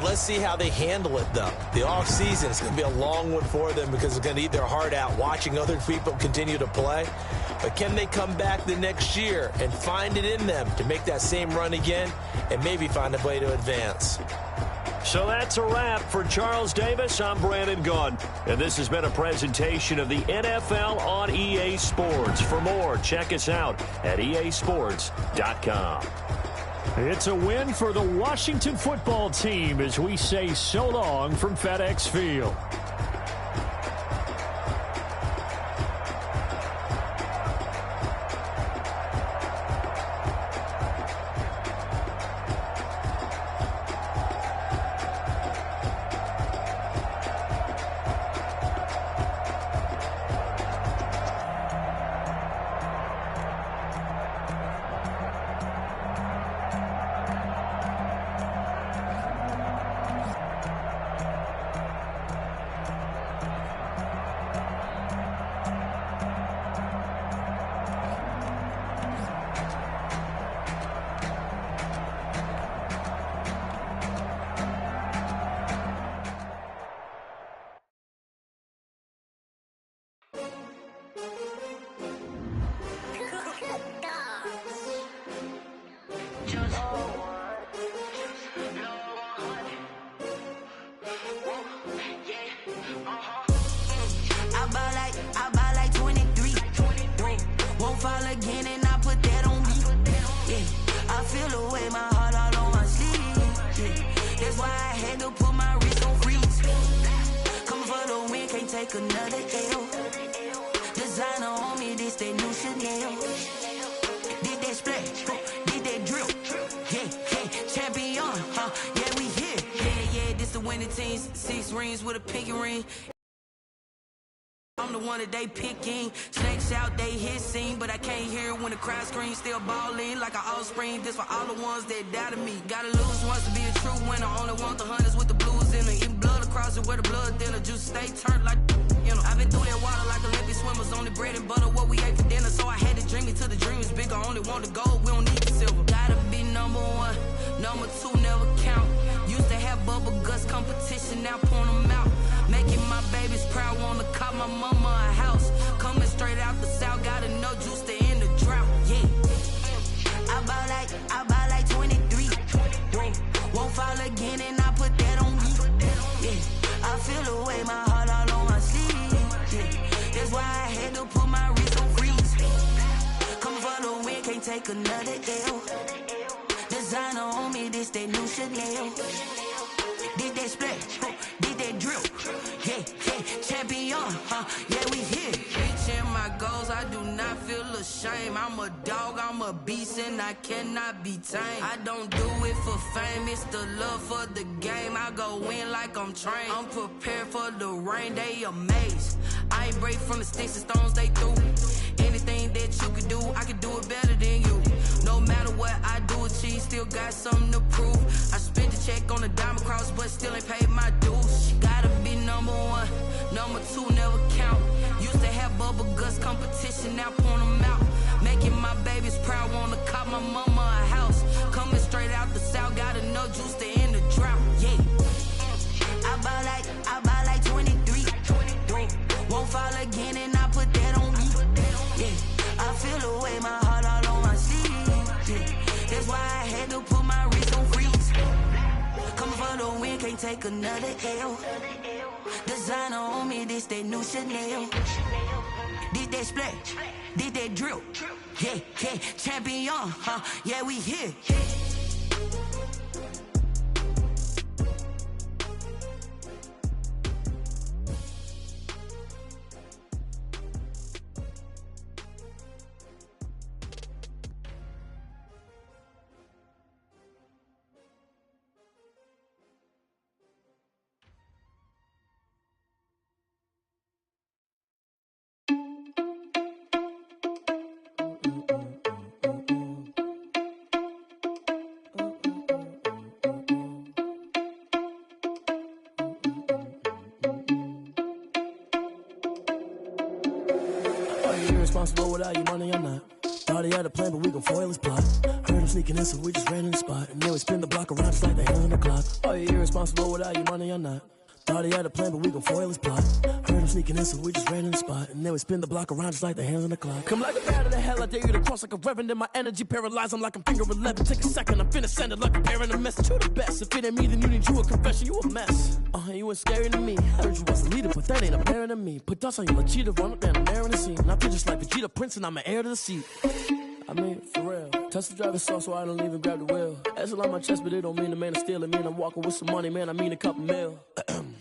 let's see how they handle it, though. The offseason is going to be a long one for them because they're going to eat their heart out watching other people continue to play. But can they come back the next year and find it in them to make that same run again and maybe find a way to advance? So that's a wrap for Charles Davis. I'm Brandon Gaudin, and this has been a presentation of the NFL on EA Sports. For more, check us out at easports.com. It's a win for the Washington football team as we say so long from FedEx Field. I buy like 23. Won't fall again and I put that on me. Yeah, I feel the way my heart all on my sleeve. Yeah, that's why I had to put my wrist on freeze. Coming for the win, can't take another L. Designer on me, this that new Chanel. Did that splash, did that drill. Yeah, champion, yeah, we here. Yeah, this the winning team. 6 rings with a pinky ring. I'm the one that they picking. Snakes out, they hissing, but I can't hear when the crowd screams. Still balling like an offspring. This for all the ones that doubted me. Gotta lose once to be a true winner. Only want the hunters with the blues in it. Eating blood across it where the blood thinner. Juice stay turned like, you know. I've been through that water like Olympic swimmers. Only bread and butter what we ate for dinner. So I had to dream it till the dream is bigger. Only want the gold, we don't need the silver. Gotta be number 1, number 2 never count. Used to have bubble guts competition, now point them out. Making my babies proud, wanna call my mama a house. Coming straight out the south, gotta know juice to end the drought. Yeah, I buy like 23. Won't fall again and I put that on me. Yeah, I feel the way my heart all on my sleeve. Yeah, that's why I had to put my wrist on freeze. Coming for the win, can't take another L. Designer on me, this that new Chanel. Did that splash, did that drill. Yeah, champion, yeah, we here. Reaching my goals, I do not feel ashamed. I'm a dog, I'm a beast, and I cannot be tamed. I don't do it for fame, it's the love for the game. I go in like I'm trained. I'm prepared for the rain, they amazed. I ain't break from the sticks and stones they threw. Anything that you could do, I could do it better than you. No matter what I do, achieve, still got something to prove. I spent the check on the diamond cross, but still ain't paid my dues. Gotta be number 1, number 2 never count. Used to have bubble guts competition, now point them out. Making my babies proud, wanna call my mama a house. Coming straight out the south, gotta know juice to end the drought. Yeah, I buy like 23. Won't fall again and I put that on me. Yeah, I can't take another L. Designer on me, this that new Chanel. Did that splash, did that drill. Yeah, yeah, champion, huh? Yeah, we here. Irresponsible without your money or not. Thought he had a plan, but we gon' foil his plot. Heard him sneaking in, so we just ran in the spot. And then we spin the block around just like the hands on the clock. Are you irresponsible without your money or not? Thought he had a plan, but we gon' foil his plot. Heard him sneaking in, so we just ran in the spot. And then we spin the block around just like the hands on the clock. Come like a bat of the hell, I dare you to cross like a reverend. In my energy paralyzed, I'm like I'm finger 11. Take a second, I'm finna send it like a parent a message. You the best, if it ain't me, then you need you a confession. You a mess, you ain't scary to me. Heard you was a leader, but that ain't apparent to me. Put dust on you like cheetah, run up down the air in the scene. I feel just like Vegeta Prince, and I'm an heir to the seat. I mean, for real. Touch the driver's soft, so I don't even grab the wheel. That's on my chest, but it don't mean the man is stealing. Mean I'm walking with some money, man, I mean a couple mil.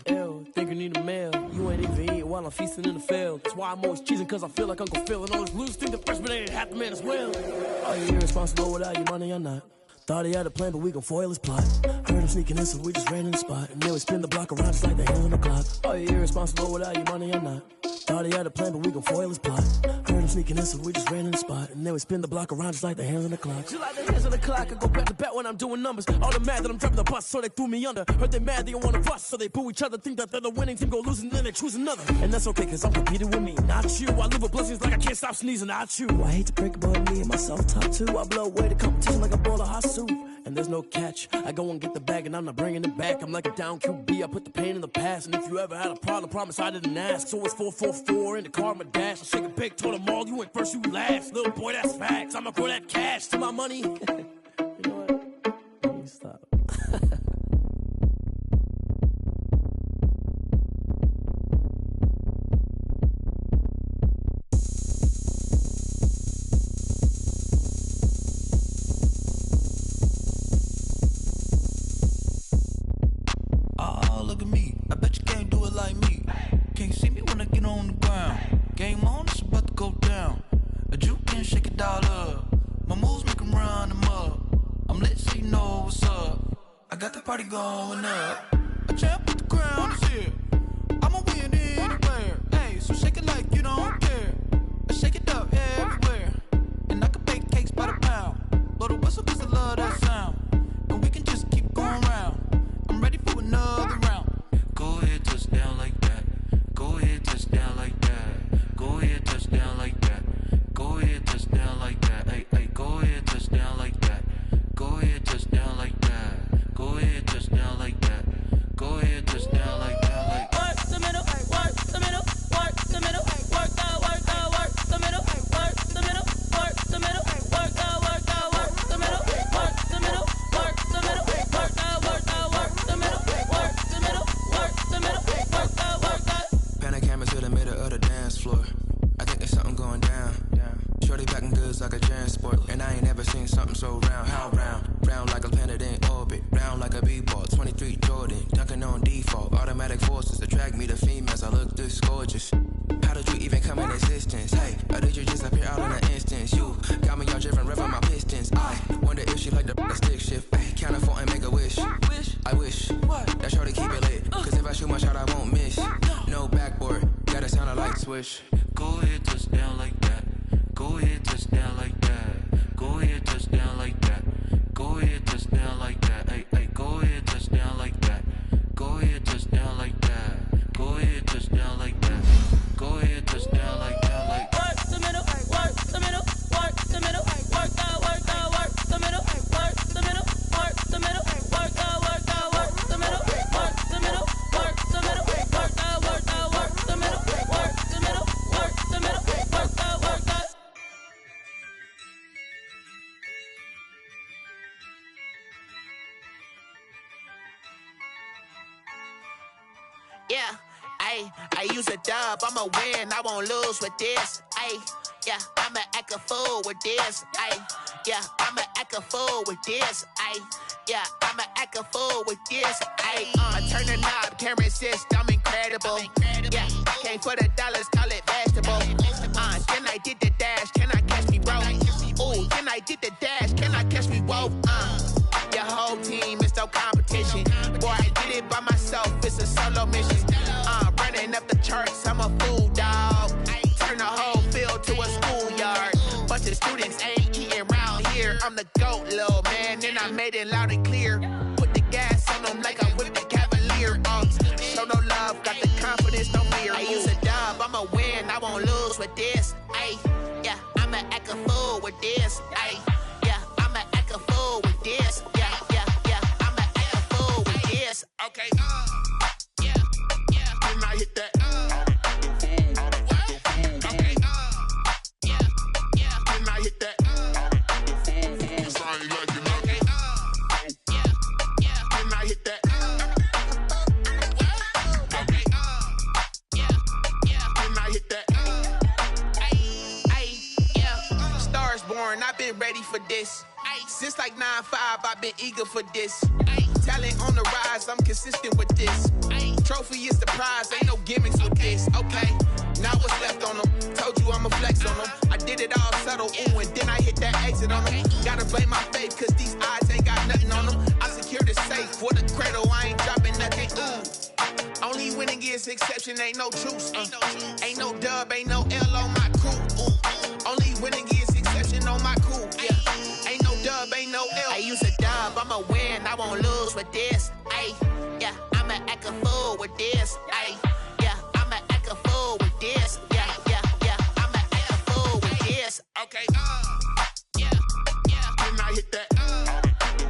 Ew, think you need a meal. You ain't even eating while I'm feasting in the field. That's why I'm always cheesing, cause I feel like Uncle Phil. And all this loose think the freshman ain't half the man as well. Are you irresponsible without your money or not? Thought he had a plan, but we gon' foil his plot. Heard him sneaking in, so we just ran in the spot. And then we spin the block around just like the hands on the clock. Are you irresponsible without your money or not? Thought he had a plan, but we gon' foil his plot. Heard him sneaking in, so we just ran in the spot. And then we spin the block around just like the hands on the clock. Just like the hands on the clock, I go back to back when I'm doing numbers. All the mad that I'm driving the bus, so they threw me under. Heard they mad, they don't wanna bust, so they boo each other. Think that they're the winning team, go losing, then they choose another. And that's okay, cause I'm competing with me, not you. I live with blessings like I can't stop sneezing, not you. I hate to break it, but me and myself top two. I blow away the competition like a bowl of hot soup. And there's no catch. I go and get the bag and I'm not bringing it back. I'm like a down QB, I put the pain in the past. And if you ever had a problem, promise I didn't ask. So it's 444 in the car, my dash. I shake a big, told them all, you went first, you last. Little boy, that's facts. I'ma grow that cash to my money. You know what? Let me stop. Look at me, I bet you can't do it like me. Can't see me when I get on the ground. Game on, it's about to go down. A juke and shake it all up. My moves make them run them up. I'm lit so you know what's up. I got the party going up. A champ with the crown is here. I'ma win anywhere. Hey, so shake it like you don't care. I shake it up everywhere. And I can bake cakes by the pound. Blow the whistle cause I love that sound. And we can just keep going round. I'm ready for another round. Go ahead, touch down like that. Go ahead, touch down like that. Go ahead, touch down like that. Go ahead, touch down like that. Hey, hey, go ahead, touch down like that. Go ahead, touch down like that. Go ahead, touch down like that. Go ahead, touch down like that. Like work the middle, work the middle, work the middle, work the middle, work the middle, work the middle, work the middle, work the middle, work the middle, work the middle, work the middle, work the middle, work the middle, work the. Pan a camera to the middle of the dance floor. I think there's something going down. Shorty packing goods like a transport, and I ain't never seen something so round. How round? Round like a planet in orbit, round like a b-ball. 23 Jordan, dunking on default. Automatic forces attract me to females. I look this gorgeous. How did you even come in existence? Hey, or did you just appear out in an instance? You got me all driven, revving my pistons. I wonder if she like the stick shift. Ay, count a phone and make a wish. I wish that shorty keep it lit. Cause if I shoot my shot, I won't miss. No backboard, gotta sound a light switch. Go ahead, touch down like that. Go ahead, touch down like that. Go ahead, touch down like that. Go ahead, touch down like that. Hey, hey, go ahead, touch down like that. Go ahead, touch down like that. Go ahead, touch down like that. Go ahead, touch down like that. Like work the middle, work the middle, work the middle, work the middle, work the middle, work the middle, work the middle, work the middle, work the middle, work the middle, work the middle, work the middle, work the middle, work the middle, work the. Ayy, I use a dub, I'ma win, I won't lose with this. Ayy, yeah, I'ma act a fool with this. Ayy, yeah, I'ma act a fool with this. Ayy, yeah, I'ma act a fool with this. Ayy, turn the knob, camera assist, I'm incredible. Yeah, came for the dollars, call it vegetable. Then I did the dash, can I catch me, bro? Ooh, then I did the dash, can I catch me, whoa? Your whole team is no competition. Boy, I did it by myself, it's a solo mission. Running up the charts, I'm a fool, dog. Turn the whole field to a schoolyard. Bunch of students ain't eating round here. I'm the GOAT, little man, and I made it loud and clear. Put the gas on them like I'm with the Cavalier. Show no love, got the confidence, no fear. I use a dub, I'ma win, I won't lose with this. Ayy, yeah, I'ma act a fool with this. Ayy, yeah, I'ma act a fool with this. Yeah, yeah, yeah, I'ma act a fool with this. Okay, yeah, yeah, then I hit that. Okay, yeah, yeah, then I hit that. Cause I ain't like it. Okay, yeah, yeah, then I hit that. Okay, yeah, yeah, then I hit that. Yeah, stars born, I've been ready for this. Since like 9-5, I've been eager for this. Talent on the rise, I'm consistent with this. Trophy is the prize, ain't no gimmicks with this. Okay, now what's left on them? Told you I'ma flex on them. I did it all subtle, ooh, and then I hit that exit on them. Gotta blame my faith, cause these odds ain't got nothing on them. I secure the safe for the cradle, I ain't dropping nothing, ooh. Only winning is exception, ain't no truce. Ain't no dub, ain't no L on my crew. Ooh. Only winning is exception on my crew. Yeah. Ain't no dub, ain't no L. I use a dub, I'ma win, I won't lose with this. Ayy, yeah, I'ma act a fool with this. Ayy, yeah, I'ma act a fool with this. Yeah, yeah, yeah, I'ma act a fool with this. Okay, yeah, yeah, then I hit that.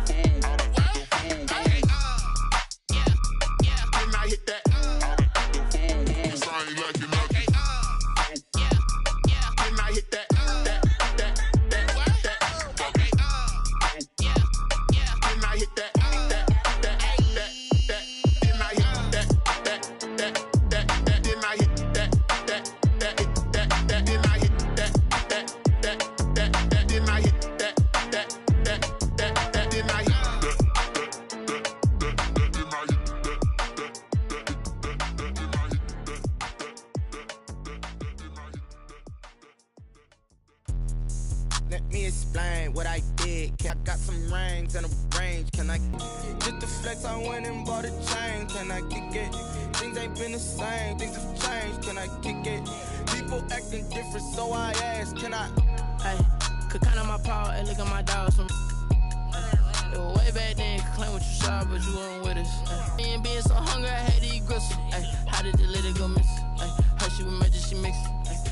Okay, yeah, yeah, then I hit that. Cause I ain't like it. Okay, yeah, yeah, then I hit that. Let me explain what I did. I got some rings and a range. Can I just the flex? I went and bought a chain. Can I kick it? Things ain't been the same. Things have changed. Can I kick it? People acting different, so I asked, can I? Hey, could count on my power and look at my dogs. It was way back then, could claim what you saw, but you weren't with us. Me and being so hungry, I had to eat gristle. Hey, how did the lady go miss? Hey, her she was magic, she mixed.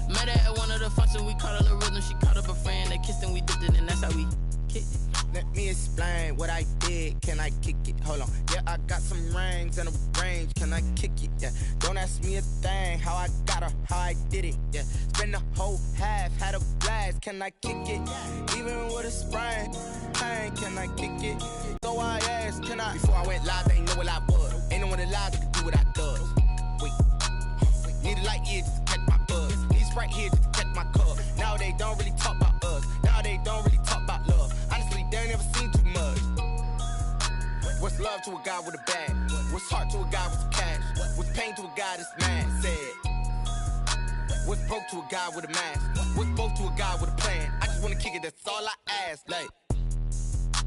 Met her at one of the functions, we caught her the rhythm. She caught up a friend, they kissed and we dipped it, and that's how we kicked it. Let me explain what I did. Can I kick it? Hold on. Yeah, I got some rings and a range. Can I kick it? Yeah. Don't ask me a thing. How I got her, how I did it. Yeah. Spend the whole half, had a blast. Can I kick it? Even with a sprain. Hey, can I kick it? So I asked, can I? Before I went live, they ain't know what I was. Ain't no one alive that could do what I does. Wait. Need a light year just to catch my buzz. Need Sprite here just to catch my cup. Now they don't really talk about us. Now they don't really talk about love. Honestly, they ain't never seen too much. What's love to a guy with a bag? What's heart to a guy with some cash? What's pain to a guy that's mad? Said. What's broke to a guy with a mask? What's both to a guy with a plan? I just wanna kick it, that's all I ask. Like,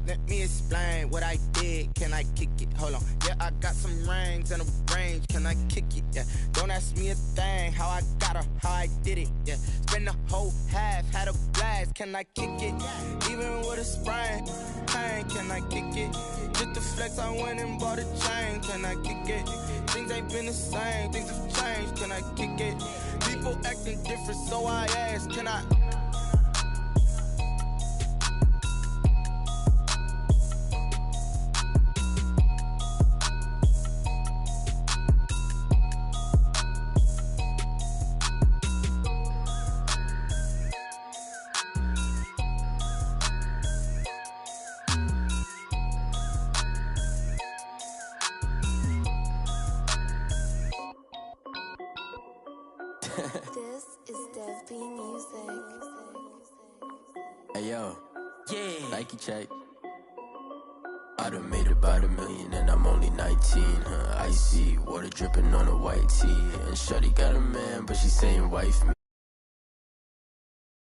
let me explain what I did. Can I kick it? Hold on. Yeah, I got some rings and a range. Can I kick it? Yeah. Don't ask me a thing. How I got her, how I did it. Yeah. Spend the whole half, had a blast. Can I kick it? Even with a sprain. Hey, can I kick it? Just the flex, I went and bought a chain. Can I kick it? Things ain't been the same. Things have changed. Can I kick it? People acting different, so I asked, can I? This is Dev B Music. Hey yo, Yeah. Nike check. I done made about $1 million and I'm only 19, Icy, water dripping on a white tee. And shawty got a man, but she saying wife me.